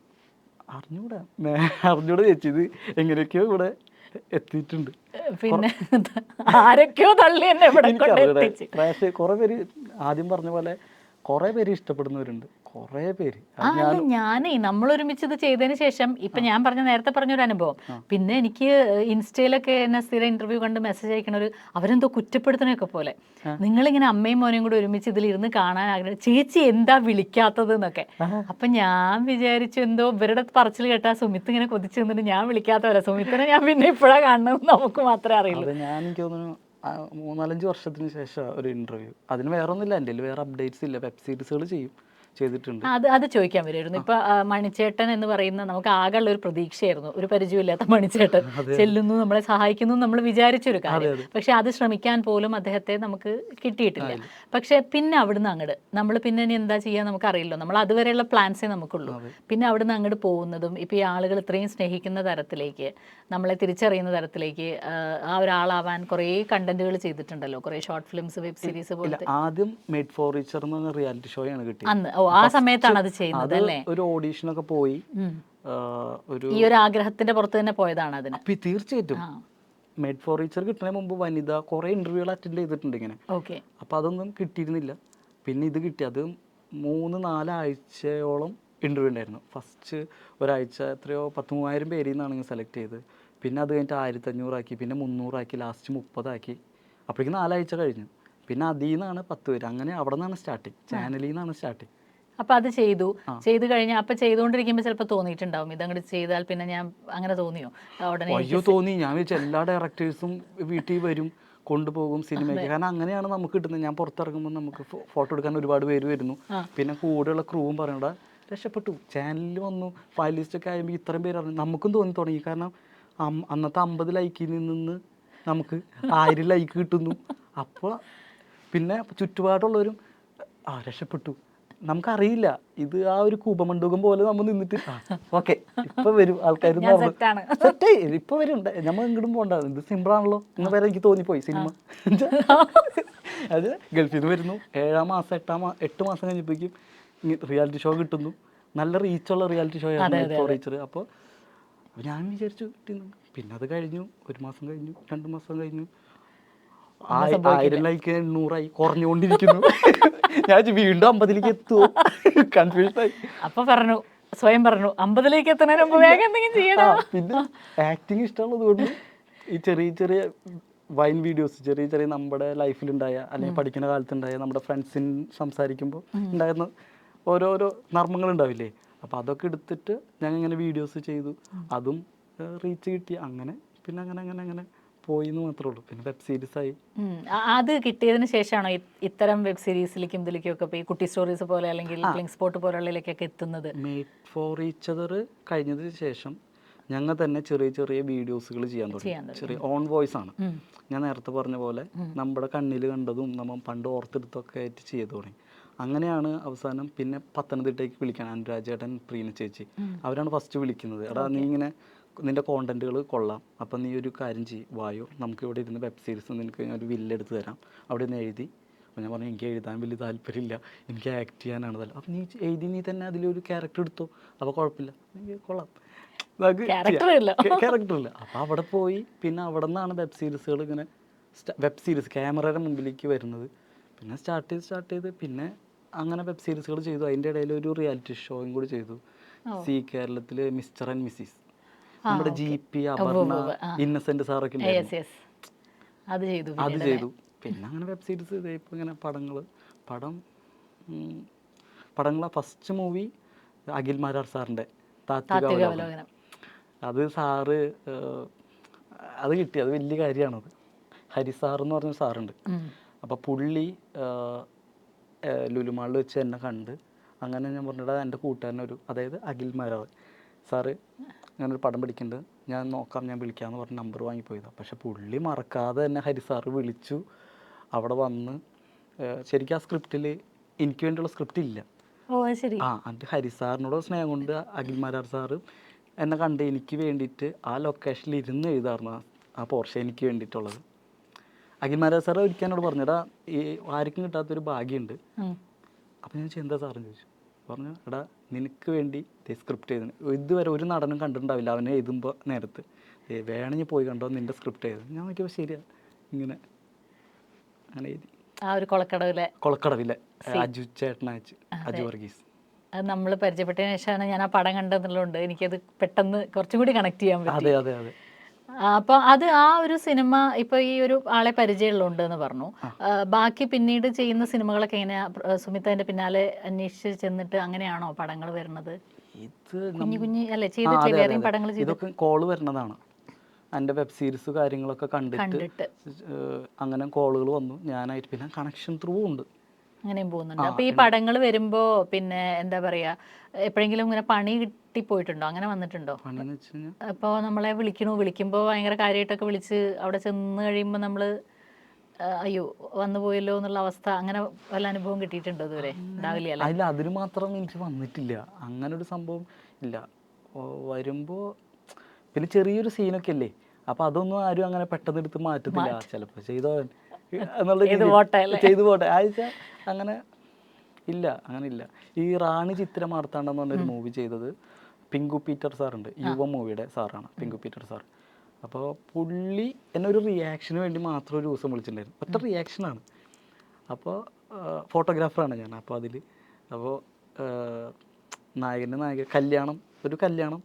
അറിഞ്ഞൂടാ ചേച്ചി ഇത് എങ്ങനെയൊക്കെയോ ഇവിടെ എത്തിയിട്ടുണ്ട്. പിന്നെ ആരൊക്കെയോ തള്ളി എന്നെ ഇവിടെ കൊണ്ടെത്തിച്ച്. പക്ഷേ കുറേ പേര് ആദ്യം പറഞ്ഞ പോലെ കുറേ പേര് ഇഷ്ടപ്പെടുന്നവരുണ്ട്, കുറേ പേര്. ഞാനേ നമ്മളൊരുമിച്ച് ഇത് ചെയ്തതിന് ശേഷം ഇപ്പൊ ഞാൻ നേരത്തെ പറഞ്ഞൊരു അനുഭവം, പിന്നെ എനിക്ക് ഇൻസ്റ്റയിലൊക്കെ എന്നെ സ്ഥിരം ഇന്റർവ്യൂ കണ്ട് മെസ്സേജ് അയക്കണൊരു അവരെന്തോ കുറ്റപ്പെടുത്തണൊക്കെ പോലെ, നിങ്ങളിങ്ങനെ അമ്മയും മോനെയും കൂടെ ഒരുമിച്ച് ഇതിലിരുന്ന് കാണാൻ ആഗ്രഹം, ചേച്ചി എന്താ വിളിക്കാത്തത് എന്നൊക്കെ. അപ്പൊ ഞാൻ വിചാരിച്ചു എന്തോ ഇവരുടെ പറച്ചിൽ കേട്ടാ സുമിത്ത് ഇങ്ങനെ കൊതിച്ചു നിന്നിട്ട് ഞാൻ വിളിക്കാത്തവരാ, സുമിത്തിനെ ഞാൻ പിന്നെ ഇപ്പോഴാ കാണുന്നത് നമുക്ക് മാത്രമേ അറിയുള്ളൂ. ഞാൻ എനിക്ക് തോന്നുന്നു 3-4 വർഷത്തിന് ശേഷം ഒരു ഇന്റർവ്യൂ. അതിന് വേറെ ഒന്നുമില്ല, എൻ്റെ വേറെ അപ്ഡേറ്റ്സ് ഇല്ല. വെബ് സീരീസുകൾ ചെയ്തിട്ടുണ്ട്. അത് ചോദിക്കാൻ വരുമായിരുന്നു. ഇപ്പൊ മണിച്ചേട്ടൻ എന്ന് പറയുന്ന നമുക്ക് ആകെയുള്ള ഒരു പ്രതീക്ഷയായിരുന്നു, ഒരു പരിചയമില്ലാത്ത മണിച്ചേട്ടൻ ചെല്ലുന്നു, നമ്മളെ സഹായിക്കുന്നു നമ്മൾ വിചാരിച്ചൊരു കാര്യം. പക്ഷെ അത് ശ്രമിക്കാൻ പോലും അദ്ദേഹത്തെ നമുക്ക് കിട്ടിയിട്ടില്ല. പക്ഷെ പിന്നെ അവിടുന്ന് അങ്ങോട്ട് നമ്മൾ പിന്നെ ഇനി എന്താ ചെയ്യാൻ നമുക്കറിയില്ലോ, നമ്മൾ അതുവരെയുള്ള പ്ലാൻസേ നമുക്കുള്ളൂ. പിന്നെ അവിടുന്ന് അങ്ങോട്ട് പോകുന്നതും ഇപ്പൊ ഈ ആളുകൾ ഇത്രയും സ്നേഹിക്കുന്ന തരത്തിലേക്ക്, നമ്മളെ തിരിച്ചറിയുന്ന തരത്തിലേക്ക് ആ ഒരാളാവാൻ കുറേ കണ്ടന്റുകൾ ചെയ്തിട്ടുണ്ടല്ലോ, കുറേ ഷോർട്ട് ഫിലിംസ്, വെബ് സീരീസ് പോലെ. ആദ്യം മേഡ് ഫോർ ഈച്ച് അതർ എന്ന റിയാലിറ്റി ഷോ ആണ് കിട്ടിയത്. അന്ന് ആ സമയത്താണ് അത് ചെയ്യുന്നത് അല്ലേ? ഒരു ഓഡീഷനൊക്കെ പോയി, ഈ ഒരു ആഗ്രഹത്തിന്റെ പുറത്ത് തന്നെ പോയതാണ് അതിന്. തീർച്ചയായിട്ടും മേഡ് ഫോർ ഈച്ചർ കിട്ടുന്നതിന് മുമ്പ് വനിത കുറേ ഇന്റർവ്യൂകൾ അറ്റൻഡ് ചെയ്തിട്ടുണ്ട് ഇങ്ങനെ. അപ്പൊ അതൊന്നും കിട്ടിയിരുന്നില്ല. പിന്നെ ഇത് കിട്ടി. അത് 3-4 ആഴ്ചയോളം ഇന്റർവ്യൂ ഉണ്ടായിരുന്നു. ഫസ്റ്റ് ഒരാഴ്ച എത്രയോ 10,000 പേരിൽ നിന്നാണ് സെലക്ട് ചെയ്ത്. പിന്നെ അത് കഴിഞ്ഞിട്ട് 1500 ആക്കി, പിന്നെ 300 ആക്കി, ലാസ്റ്റ് 30 ആക്കി. അപ്പോഴേക്കും 4 ആഴ്ച കഴിഞ്ഞു. പിന്നെ അതിൽ നിന്നാണ് 10 പേര്. അങ്ങനെ അവിടെ നിന്നാണ് സ്റ്റാർട്ടിങ്, ചാനലിൽ നിന്നാണ് സ്റ്റാർട്ടിങ്. അപ്പൊ അത് ചെയ്ത് കഴിഞ്ഞാൽ അപ്പൊ ചെയ്തുകൊണ്ടിരിക്കുമ്പോൾ ചിലപ്പോൾ തോന്നിയിട്ടുണ്ടാവും ഇതങ്ങോട്ട് ചെയ്താൽ പിന്നെ ഞാൻ, അങ്ങനെ തോന്നിയോ? അയ്യോ തോന്നി. ഞാൻ വെച്ചാൽ എല്ലാ ഡയറക്ടേഴ്സും വീട്ടിൽ വരും, കൊണ്ടുപോകും സിനിമയ്ക്ക്. കാരണം അങ്ങനെയാണ് നമുക്ക് കിട്ടുന്നത്. ഞാൻ പുറത്തിറങ്ങുമ്പോൾ നമുക്ക് ഫോട്ടോ എടുക്കാൻ ഒരുപാട് പേര് വരുന്നു. പിന്നെ കൂടെയുള്ള ക്രൂവും പറയണ്ട രക്ഷപ്പെട്ടു, ചാനലിൽ വന്നു, ഫൈനലിസ്റ്റൊക്കെ ആയപ്പോൾ ഇത്രയും പേര് അറിഞ്ഞു. നമുക്കും തോന്നി തുടങ്ങി. കാരണം അന്നത്തെ 50 ലൈക്കിൽ നിന്ന് നമുക്ക് 1000 ലൈക്ക് കിട്ടുന്നു. അപ്പോൾ പിന്നെ ചുറ്റുപാടുള്ളവരും രക്ഷപ്പെട്ടു. നമുക്കറിയില്ല, ഇത് ആ ഒരു കൂപമണ്ഡൂകം പോലെ നമ്മൾ നിന്നിട്ട് ഓക്കെ ഇപ്പൊ വരും ആൾക്കാർ, ഇപ്പൊ വരും, നമ്മൾ ഇങ്ങോട്ടും പോകണ്ട, ഇത് സിമ്പിൾ ആണല്ലോ എന്ന് വരെ എനിക്ക് തോന്നിപ്പോയി സിനിമ. അത് ഗൾഫിൽ നിന്ന് വരുന്നു, 7 മാസം 8 മാസം കഴിഞ്ഞപ്പോഴേക്കും റിയാലിറ്റി ഷോ കിട്ടുന്നു. നല്ല റീച്ചുള്ള റിയാലിറ്റി ഷോ ആയിരുന്നു റീച്ചർ. അപ്പോൾ ഞാൻ വിചാരിച്ചു കിട്ടുന്നു. പിന്നെ അത് കഴിഞ്ഞു, 1 മാസം കഴിഞ്ഞു, 2 മാസം കഴിഞ്ഞു, 1000 ലൈക്ക് 800 ആയി, കുറഞ്ഞുകൊണ്ടിരിക്കുന്നു. ഞാൻ വീണ്ടും 50ലേക്ക് എത്തുമോ, കൺഫ്യൂഷനായി. അപ്പൊ പറഞ്ഞു, സ്വയം പറഞ്ഞു 50ലേക്ക് എത്തുന്നതിന് മുമ്പ് വേഗം എന്തെങ്കിലും ചെയ്യണം. പിന്നെ ആക്ടിങ് ഇഷ്ടമുള്ളത് കൊണ്ട് ഈ ചെറിയ വൈൻ വീഡിയോസ്, ചെറിയ നമ്മുടെ ലൈഫിലുണ്ടായ അല്ലെങ്കിൽ പഠിക്കുന്ന കാലത്തുണ്ടായ നമ്മുടെ ഫ്രണ്ട്സിന് സംസാരിക്കുമ്പോൾ ഉണ്ടായിരുന്ന ഓരോരോ നർമ്മങ്ങൾ ഉണ്ടാവില്ലേ, അപ്പോൾ അതൊക്കെ എടുത്തിട്ട് ഞാൻ ഇങ്ങനെ വീഡിയോസ് ചെയ്തു. അതും റീച്ച് കിട്ടി. അങ്ങനെ പിന്നെ അങ്ങനെ പോയി എന്ന് മാത്രമേ ഉള്ളൂ. പിന്നെ വെബ് സീരീസ് ആയി. അത് കിട്ടിയതിന് ശേഷമാണോ ഇത്തരം വെബ് സീരീസിലേക്കും ഇതിലേക്കും ഒക്കെ ഈ കുട്ടി സ്റ്റോറീസ് പോലെ അല്ലെങ്കിൽ ലിങ്ക് സ്പോട്ട് പോലുള്ളതിലേക്കൊക്കെ എത്തുന്നത്? മേഡ് ഫോർ ഈച്ച് അതർ കഴിഞ്ഞതിന് ശേഷം ഞങ്ങൾ തന്നെ ചെറിയ വീഡിയോസുകൾ ചെയ്യാൻ തുടങ്ങി. ചെറിയ ഓൺ വോയിസ് ആണ്. ഞാൻ നേരത്തെ പറഞ്ഞ പോലെ നമ്മുടെ കണ്ണിൽ കണ്ടതും നമ്മൾ പണ്ട് ഓർത്തെടുത്തൊക്കെ ആയിട്ട് ചെയ്തു തുടങ്ങി. അങ്ങനെയാണ് അവസാനം പിന്നെ പത്തനംതിട്ടയ്ക്ക് വിളിക്കാൻ അനുരാജേട്ടൻ, പ്രീന ചേച്ചി, അവരാണ് ഫസ്റ്റ് വിളിക്കുന്നത്. എടാ നീ ഇങ്ങനെ നിൻ്റെ കോണ്ടന്റുകൾ കൊള്ളാം, അപ്പം നീ ഒരു കാര്യം വായോ, നമുക്ക് ഇവിടെ ഇരുന്ന് വെബ് സീരീസ് നിനക്ക് ഞാൻ ഒരു വില്ലെടുത്ത് തരാം, അവിടെ നിന്ന് എഴുതി. അപ്പോൾ ഞാൻ പറഞ്ഞു എനിക്ക് എഴുതാൻ വലിയ താല്പര്യമില്ല, എനിക്ക് ആക്ട് ചെയ്യാനാണ് താല്പര്യം. അപ്പം നീ എഴുതി, നീ തന്നെ അതിലൊരു ക്യാരക്ടർ എടുത്തോ, അപ്പോൾ കുഴപ്പമില്ല, എനിക്ക് കൊള്ളാം, ക്യാരക്ടറില്ല. അപ്പോൾ അവിടെ പോയി പിന്നെ അവിടെ നിന്നാണ് വെബ് സീരീസുകൾ ഇങ്ങനെ വെബ് സീരീസ് ക്യാമറയുടെ മുമ്പിലേക്ക് വരുന്നത്. പിന്നെ സ്റ്റാർട്ട് ചെയ്ത് പിന്നെ അങ്ങനെ വെബ് സീരീസുകൾ ചെയ്തു. അതിൻ്റെ ഇടയിൽ ഒരു റിയാലിറ്റി ഷോയും കൂടി ചെയ്തു. സി കേരളത്തിൽ മിസ്റ്റർ ആൻഡ് മിസ്സിസ്, നമ്മുടെ GP, അപർണ, ഇന്നസെന്റ് സാറൊക്കെ അത് ചെയ്തു. പിന്നെ അങ്ങനെ വെബ് സീരീസ് ഇപ്പം ഇങ്ങനെ പടങ്ങളെ ഫസ്റ്റ് മൂവി അഖിൽ മാരാർ സാറിൻ്റെ താത്വികാവലോകനം. അത് സാറ് അത് കിട്ടി, അത് വലിയ കാര്യമാണത്. ഹരി സാർ എന്ന് പറഞ്ഞ സാറുണ്ട്. അപ്പോൾ പുള്ളി ലുലുമാളിൽ വെച്ച് എന്നെ കണ്ട്, അങ്ങനെ ഞാൻ പറഞ്ഞിട്ട് എൻ്റെ കൂട്ടുകാരനൊരു, അതായത് അഖിൽ മാരാർ സാറ്, ഞാനൊരു പടം പിടിക്കുന്നുണ്ട്, ഞാൻ നോക്കാം, ഞാൻ വിളിക്കാമെന്ന് പറഞ്ഞ് നമ്പർ വാങ്ങിപ്പോയതാണ്. പക്ഷെ പുള്ളി മറക്കാതെ തന്നെ ഹരി സാറ് വിളിച്ചു, അവിടെ വന്ന്. ശരിക്കും ആ സ്ക്രിപ്റ്റിൽ എനിക്ക് വേണ്ടിയുള്ള സ്ക്രിപ്റ്റ് ഇല്ല. എന്നിട്ട് ഹരി സാറിനോട് സ്നേഹം കൊണ്ട് അഖിൽ മാരാർ സാറ് എന്നെ കണ്ട് എനിക്ക് വേണ്ടിയിട്ട് ആ ലൊക്കേഷനിൽ ഇരുന്ന് എഴുതാറുണ്ട് ആ പോർഷെ എനിക്ക് വേണ്ടിയിട്ടുള്ളത്. അഖിൽമാരാർ സാറ് ഒരിക്കൽ എന്നോട് പറഞ്ഞെടാ ഈ ആർക്കും കിട്ടാത്തൊരു ഭാഗ്യമുണ്ട്. അപ്പം ഞാൻ എന്താ സാറെന്ന് ചോദിച്ചു. പറഞ്ഞു എടാ നിനക്ക് വേണ്ടി സ്ക്രിപ്റ്റ് എഴുതുന്നു, ഇതുവരെ ഒരു നടനും കണ്ടിട്ടുണ്ടാവില്ല അവനെ എഴുതുമ്പോൾ നേരത്ത് വേണമെങ്കിൽ പോയി കണ്ടോ നിൻ്റെ സ്ക്രിപ്റ്റ് എഴുതും. ഞാൻ നോക്കിയപ്പോൾ ശരിയാണ്, ഇങ്ങനെ അങ്ങനെ എഴുതി. ആ ഒരു കൊളക്കടവിലെ അജു ചേട്ടനയച്ച്, അജു വർഗീസ്. അത് നമ്മൾ പരിചയപ്പെട്ടതിന് ശേഷമാണ് ഞാൻ ആ പടം കണ്ടെന്നുള്ളതുകൊണ്ട് എനിക്കത് പെട്ടെന്ന് കുറച്ചും കൂടി കണക്ട് ചെയ്യാൻ പറ്റും. അതെ അതെ അതെ. അപ്പോൾ അത് ആ ഒരു സിനിമ ഇപ്പോൾ ഈ ഒരു ആളെ പരിചയമുള്ളതുണ്ട് എന്ന് പറഞ്ഞു. ബാക്കി പിന്നീട് ചെയ്യുന്ന സിനിമകളൊക്കെ എങ്ങനെയാ? സുമിതന്റെ പിന്നാലെ അന്വേഷിച്ച് ചെന്നിട്ട് അങ്ങനെയാണോ പടങ്ങൾ വരുന്നത്? ഇത് കുഞ്ഞു അല്ലേ ചെയ്തിട്ടില്ല, വേറെയും പടങ്ങൾ ഇതൊക്കെ കോള് വരുന്നതാണ്. എൻ്റെ വെബ് സീരീസ് കാര്യങ്ങളൊക്കെ കണ്ടിട്ട് അങ്ങനെ കോളുകൾ വന്നു. ഞാനായിട്ട് പിന്നെ കണക്ഷൻ ത്രൂ ഉണ്ട്, അങ്ങനെയും പോകുന്നുണ്ട്. അപ്പോൾ ഈ പടങ്ങൾ വരുമ്പോൾ പിന്നെ എന്താ പറയുക, എപ്പോഴെങ്കിലും ഇങ്ങനെ പണി കിട്ടിപ്പോയിട്ടുണ്ടോ? അങ്ങനെ വന്നിട്ടുണ്ടോ? അപ്പോൾ നമ്മളെ വിളിക്കുമ്പോൾ ഭയങ്കര കാര്യമായിട്ടൊക്കെ വിളിച്ച് അവിടെ ചെന്ന് കഴിയുമ്പോൾ നമ്മൾ അയ്യോ വന്നു പോയല്ലോ എന്നുള്ള അവസ്ഥ, അങ്ങനെ വല്ല അനുഭവം കിട്ടിയിട്ടുണ്ടോ ഇതുവരെ? ഉണ്ടാവില്ല അല്ലേ? അല്ല, അതിന് മാത്രം എനിക്ക് വന്നിട്ടില്ല, അങ്ങനെ ഒരു സംഭവം ഇല്ല. വരുമ്പോൾ പിന്നെ ചെറിയൊരു സീനൊക്കെ അല്ലേ, അപ്പോൾ അതൊന്നും ആരും അങ്ങനെ പെട്ടെന്ന് എടുത്ത് മാറ്റത്തില്ല. ചിലപ്പോൾ ചെയ്തോ എന്നുള്ള ചെയ്തു പോട്ടെ ആഴ്ച അങ്ങനെ ഇല്ല, അങ്ങനെ ഇല്ല. ഈ റാണി ചിത്ര മാർത്താണ്ഡെന്ന് പറഞ്ഞൊരു മൂവി ചെയ്തത് പിങ്കു പീറ്റർ സാറുണ്ട്, യുവ മൂവിയുടെ സാറാണ് പിങ്കു പീറ്റർ സാർ. അപ്പോൾ പുള്ളി എന്നെ ഒരു റിയാക്ഷന് വേണ്ടി മാത്രം ഒരു ദിവസം വിളിച്ചിട്ടുണ്ടായിരുന്നു, ഒറ്റ റിയാക്ഷനാണ്. അപ്പോൾ ഫോട്ടോഗ്രാഫറാണ് ഞാൻ. അപ്പോൾ അതിൽ നായക കല്യാണം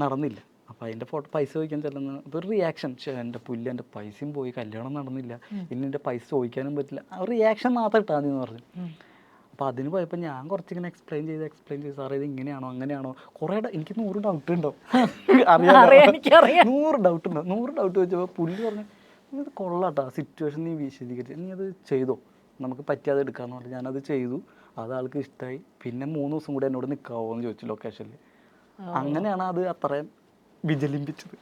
നടന്നില്ല. അപ്പോൾ അതിൻ്റെ ഫോട്ടോ പൈസ ചോദിക്കാൻ ചെല്ലുന്ന അപ്പോൾ ഒരു റിയാക്ഷൻ, എൻ്റെ പുല്ല് എൻ്റെ പൈസയും പോയി, കല്യാണം നടന്നില്ല, ഇനി എൻ്റെ പൈസ ചോദിക്കാനും പറ്റില്ല, ആ റിയാക്ഷൻ മാത്രം ഇട്ടാൽ മതി എന്ന് പറഞ്ഞു. അപ്പോൾ അതിന് പോയപ്പോൾ ഞാൻ കുറച്ചിങ്ങനെ എക്സ്പ്ലെയിൻ ചെയ്ത് സാറേ ഇത് ഇങ്ങനെയാണോ അങ്ങനെയാണോ, കുറേ എനിക്ക് 100 ഡൗട്ട് ഉണ്ടാവും, അറിയാം 100 ഡൗട്ട് ഉണ്ടാവും. 100 ഡൗട്ട് വെച്ചപ്പോൾ പുല്ല് പറഞ്ഞു ഇത് കൊള്ളാട്ടോ സിറ്റുവേഷൻ, നീ വിശദീകരിച്ച് നീ അത് ചെയ്തോ, നമുക്ക് പറ്റിയാതെ എടുക്കാമെന്ന് പറഞ്ഞു. ഞാനത് ചെയ്തു, അത് ആൾക്ക് ഇഷ്ടമായി. പിന്നെ 3 ദിവസം കൂടി എന്നോട് നിൽക്കാവോ എന്ന് ചോദിച്ചു ലൊക്കേഷനിൽ. അങ്ങനെയാണ് അത് അത്രയും വിജലിമ്പിച്ചത്.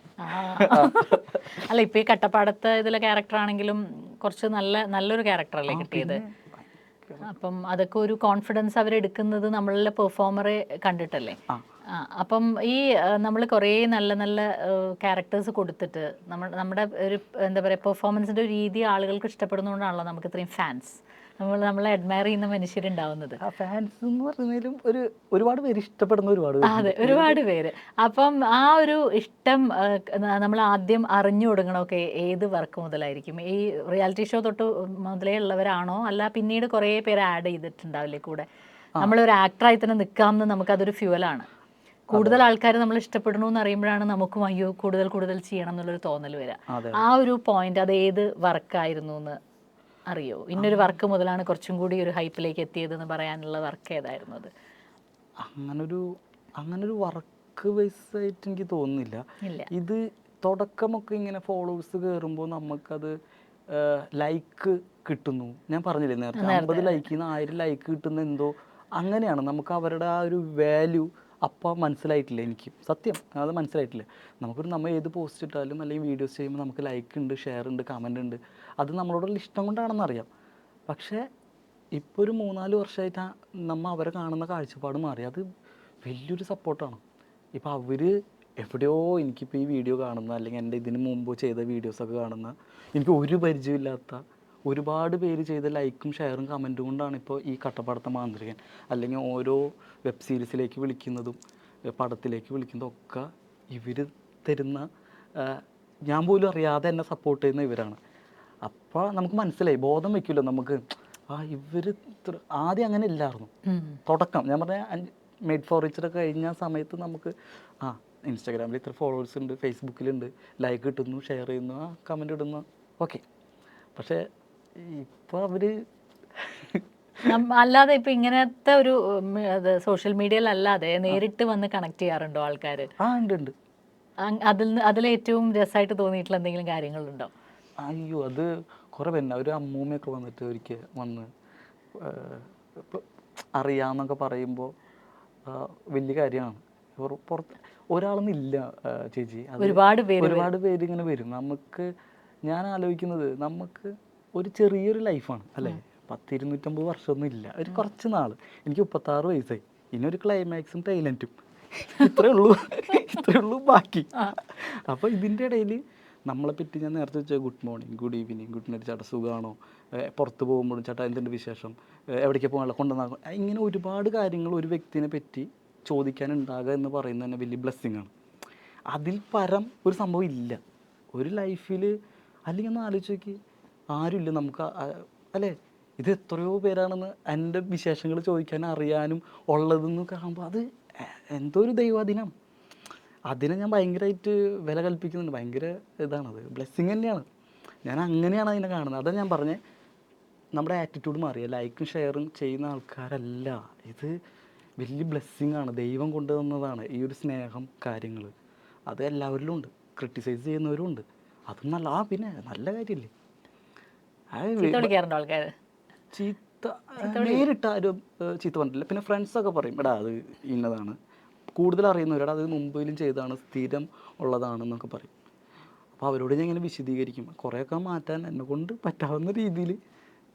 അല്ല, ഇപ്പൊ ഈ കട്ടപ്പാടത്ത് ഇതിലെ ക്യാരക്ടർ ആണെങ്കിലും കുറച്ച് നല്ലൊരു ക്യാരക്ടറല്ലേ കിട്ടിയത്. അപ്പം അതൊക്കെ ഒരു കോൺഫിഡൻസ് അവരെടുക്കുന്നത് നമ്മളുടെ പെർഫോമറെ കണ്ടിട്ടല്ലേ. അപ്പം ഈ നമ്മൾ കുറേ നല്ല ക്യാരക്ടേഴ്സ് കൊടുത്തിട്ട് നമ്മുടെ ഒരു എന്താ പറയുക പെർഫോമൻസിൻ്റെ ഒരു രീതി ആളുകൾക്ക് ഇഷ്ടപ്പെടുന്നതുകൊണ്ടാണല്ലോ നമുക്ക് ഇത്രയും ഫാൻസ്, നമ്മളെ അഡ്മയർ ചെയ്യുന്ന മനുഷ്യരുണ്ടാവുന്നത്. ഫാൻസ് എന്ന് പറഞ്ഞാലും ഒരുപാട് പേര് ഇഷ്ടപ്പെടുന്ന ഒരുപാട് പേര്. അപ്പം ആ ഒരു ഇഷ്ടം നമ്മൾ ആദ്യം അറിഞ്ഞു കൊടുക്കണമൊക്കെ ഏത് വർക്ക് മുതലായിരിക്കും? ഈ റിയാലിറ്റി ഷോ തൊട്ട് മുതലേ ഉള്ളവരാണോ, അല്ല പിന്നീട് കുറേ പേര് ആഡ് ചെയ്തിട്ടുണ്ടാവില്ലേ കൂടെ? നമ്മളൊരു ആക്ടറായി തന്നെ നിൽക്കാമെന്ന് നമുക്കതൊരു ഫ്യൂവലാണ്. കൂടുതൽ ആൾക്കാർ നമ്മൾ ഇഷ്ടപ്പെടണു എന്ന് അറിയുമ്പോഴാണ് നമുക്കും അയ്യോ കൂടുതൽ ചെയ്യണം എന്നുള്ളൊരു തോന്നൽ വരിക. ആ ഒരു പോയിന്റ് അത് ഏത് വർക്കായിരുന്നു എന്ന് അറിയോ? ഇന്നൊരു വർക്ക് മുതലാണ് കുറച്ചും കൂടി ഒരു ഹൈപ്പിലേക്ക് എത്തിയതെന്ന് പറയാനുള്ള വർക്ക് ഏതായിരുന്നു അത്? അങ്ങനൊരു വർക്ക് വൈസായിട്ട് എനിക്ക് തോന്നുന്നില്ല. ഇത് തുടക്കമൊക്കെ ഇങ്ങനെ ഫോളോവേഴ്സ് കയറുമ്പോൾ നമുക്കത് ലൈക്ക് കിട്ടുന്നു. ഞാൻ പറഞ്ഞില്ലേ നേരത്തെ 50 ലൈക്കിൽ നിന്ന് 1000 ലൈക്ക് കിട്ടുന്ന എന്തോ അങ്ങനെയാണ്. നമുക്ക് അവരുടെ ആ ഒരു വാല്യൂ അപ്പോൾ മനസ്സിലായിട്ടില്ല, എനിക്ക് സത്യം അത് മനസ്സിലായിട്ടില്ല. നമ്മൾ ഏത് പോസ്റ്റ് ഇട്ടാലും അല്ലെങ്കിൽ വീഡിയോസ് ചെയ്യുമ്പോൾ നമുക്ക് ലൈക്ക് ഉണ്ട്, ഷെയർ ഉണ്ട്, കമൻ്റ് ഉണ്ട്, അത് നമ്മളോടുള്ള ഇഷ്ടം കൊണ്ടാണെന്നറിയാം. പക്ഷേ ഇപ്പോൾ ഒരു 3-4 വർഷമായിട്ട് നമ്മൾ അവരെ കാണുന്ന കാഴ്ചപ്പാട് മാറി. അത് വലിയൊരു സപ്പോർട്ടാണ്. ഇപ്പോൾ അവർ എവിടെയോ എനിക്കിപ്പോൾ ഈ വീഡിയോ കാണുന്ന അല്ലെങ്കിൽ എൻ്റെ ഇതിന് മുമ്പ് ചെയ്ത വീഡിയോസൊക്കെ കാണുന്ന എനിക്ക് ഒരു പരിചയമില്ലാത്ത ഒരുപാട് പേര് ചെയ്ത ലൈക്കും ഷെയറും കമൻറ്റും കൊണ്ടാണ് ഇപ്പോൾ ഈ കട്ടപ്പാടത്തെ മാന്ത്രികൻ അല്ലെങ്കിൽ ഓരോ വെബ് സീരീസിലേക്ക് വിളിക്കുന്നതും പടത്തിലേക്ക് വിളിക്കുന്നതും ഒക്കെ ഇവർ തരുന്ന, ഞാൻ പോലും അറിയാതെ എന്നെ സപ്പോർട്ട് ചെയ്യുന്ന ഇവരാണ്. അപ്പോൾ നമുക്ക് മനസ്സിലായി, ബോധം വയ്ക്കുമല്ലോ നമുക്ക്, ഇവർ ആദ്യം അങ്ങനെ ഇല്ലായിരുന്നു. തുടക്കം ഞാൻ പറഞ്ഞ മെയ്ഡ് ഫോർ റിച്ചറൊക്കെ കഴിഞ്ഞ സമയത്ത് നമുക്ക് ഇൻസ്റ്റാഗ്രാമിൽ ഇത്ര ഫോളോവേഴ്സ് ഉണ്ട്, ഫേസ്ബുക്കിലുണ്ട്, ലൈക്ക് കിട്ടുന്നു, ഷെയർ ചെയ്യുന്നു, കമൻ്റ് ഇടുന്നു, ഓക്കെ. പക്ഷേ ഇപ്പോൾ അവർ അല്ലാതെ ഇപ്പം ഇങ്ങനത്തെ ഒരു സോഷ്യൽ മീഡിയയിലല്ലാതെ നേരിട്ട് വന്ന് കണക്ട് ചെയ്യാറുണ്ടോ ആൾക്കാർ? ഉണ്ട്. അതിലേറ്റവും രസമായിട്ട് തോന്നിയിട്ടുള്ള എന്തെങ്കിലും കാര്യങ്ങളുണ്ടോ? അയ്യോ, അത് കുറേ പേരുണ്ട്. ഒരു അമ്മൂമ്മയൊക്കെ വന്നിട്ട് ഒരിക്കൽ വന്ന് അറിയാമെന്നൊക്കെ പറയുമ്പോൾ വലിയ കാര്യമാണ്. പുറത്ത് ഒരാളൊന്നില്ല ചേച്ചി, ഒരുപാട് പേര് ഇങ്ങനെ വരും. നമുക്ക് ഞാൻ ആലോചിക്കുന്നത് നമുക്ക് ഒരു ചെറിയൊരു ലൈഫാണ് അല്ലേ, 100-250 വർഷമൊന്നും ഇല്ല, ഒരു കുറച്ച് നാൾ. എനിക്ക് 36 വയസ്സായി, ഇനി ഒരു ക്ലൈമാക്സും ടൈലൻറ്റും ഇത്രേ ഉള്ളൂ ബാക്കി. അപ്പോൾ ഇതിൻ്റെ ഇടയിൽ നമ്മളെ പറ്റി ഞാൻ നേരത്തെ വെച്ചാൽ good morning, good evening, good night, ചേട്ടാ സുഖമാണോ, പുറത്ത് പോകുമ്പോഴും ചേട്ടാ എന്തുണ്ട് വിശേഷം, എവിടേക്ക് പോകാനുള്ള കൊണ്ടുവന്നാകും, ഇങ്ങനെ ഒരുപാട് കാര്യങ്ങൾ ഒരു വ്യക്തിനെ പറ്റി ചോദിക്കാനുണ്ടാകുക എന്ന് പറയുന്നത് തന്നെ വലിയ ബ്ലെസ്സിങ് ആണ്. അതിൽ പരം ഒരു സംഭവം ഇല്ല ഒരു ലൈഫിൽ. അല്ലെങ്കിൽ ഒന്ന് ആലോചിച്ച് നോക്കി, ആരുമില്ല നമുക്ക് അല്ലേ, ഇത് എത്രയോ പേരാണെന്ന് എൻ്റെ വിശേഷങ്ങൾ ചോദിക്കാൻ അറിയാനും ഉള്ളതെന്ന് കാണുമ്പോൾ അത് എന്തോ ഒരു ദൈവാധീനം. അതിനെ ഞാൻ ഭയങ്കരമായിട്ട് വില കൽപ്പിക്കുന്നുണ്ട്. ഭയങ്കര ഇതാണത്, ബ്ലെസ്സിങ് തന്നെയാണ്. ഞാൻ അങ്ങനെയാണ് അതിനെ കാണുന്നത്. അതാണ് ഞാൻ പറഞ്ഞത്, നമ്മുടെ ആറ്റിറ്റ്യൂഡ് മാറിയ ലൈക്കും ഷെയറും ചെയ്യുന്ന ആൾക്കാരല്ല, ഇത് വലിയ ബ്ലെസ്സിങ് ആണ്, ദൈവം കൊണ്ടുവന്നതാണ് ഈ ഒരു സ്നേഹം കാര്യങ്ങൾ. അത് എല്ലാവരിലും ഉണ്ട്, ക്രിട്ടിസൈസ് ചെയ്യുന്നവരും ഉണ്ട്. അതും നല്ല പിന്നെ നല്ല കാര്യമില്ലേ. ചീത്ത നേരിട്ട് ആരും ചീത്ത പറഞ്ഞിട്ടില്ല. പിന്നെ ഫ്രണ്ട്സൊക്കെ പറയും, എടാ അത് ഇന്നതാണ്, കൂടുതൽ അറിയുന്നവരോട് അത് മുമ്പിലും ചെയ്താണ്, സ്ഥിരം ഉള്ളതാണെന്നൊക്കെ പറയും. അപ്പോൾ അവരോട് ഞാൻ ഇങ്ങനെ വിശദീകരിക്കും. കുറേയൊക്കെ മാറ്റാൻ എന്നെ കൊണ്ട് പറ്റാവുന്ന രീതിയിൽ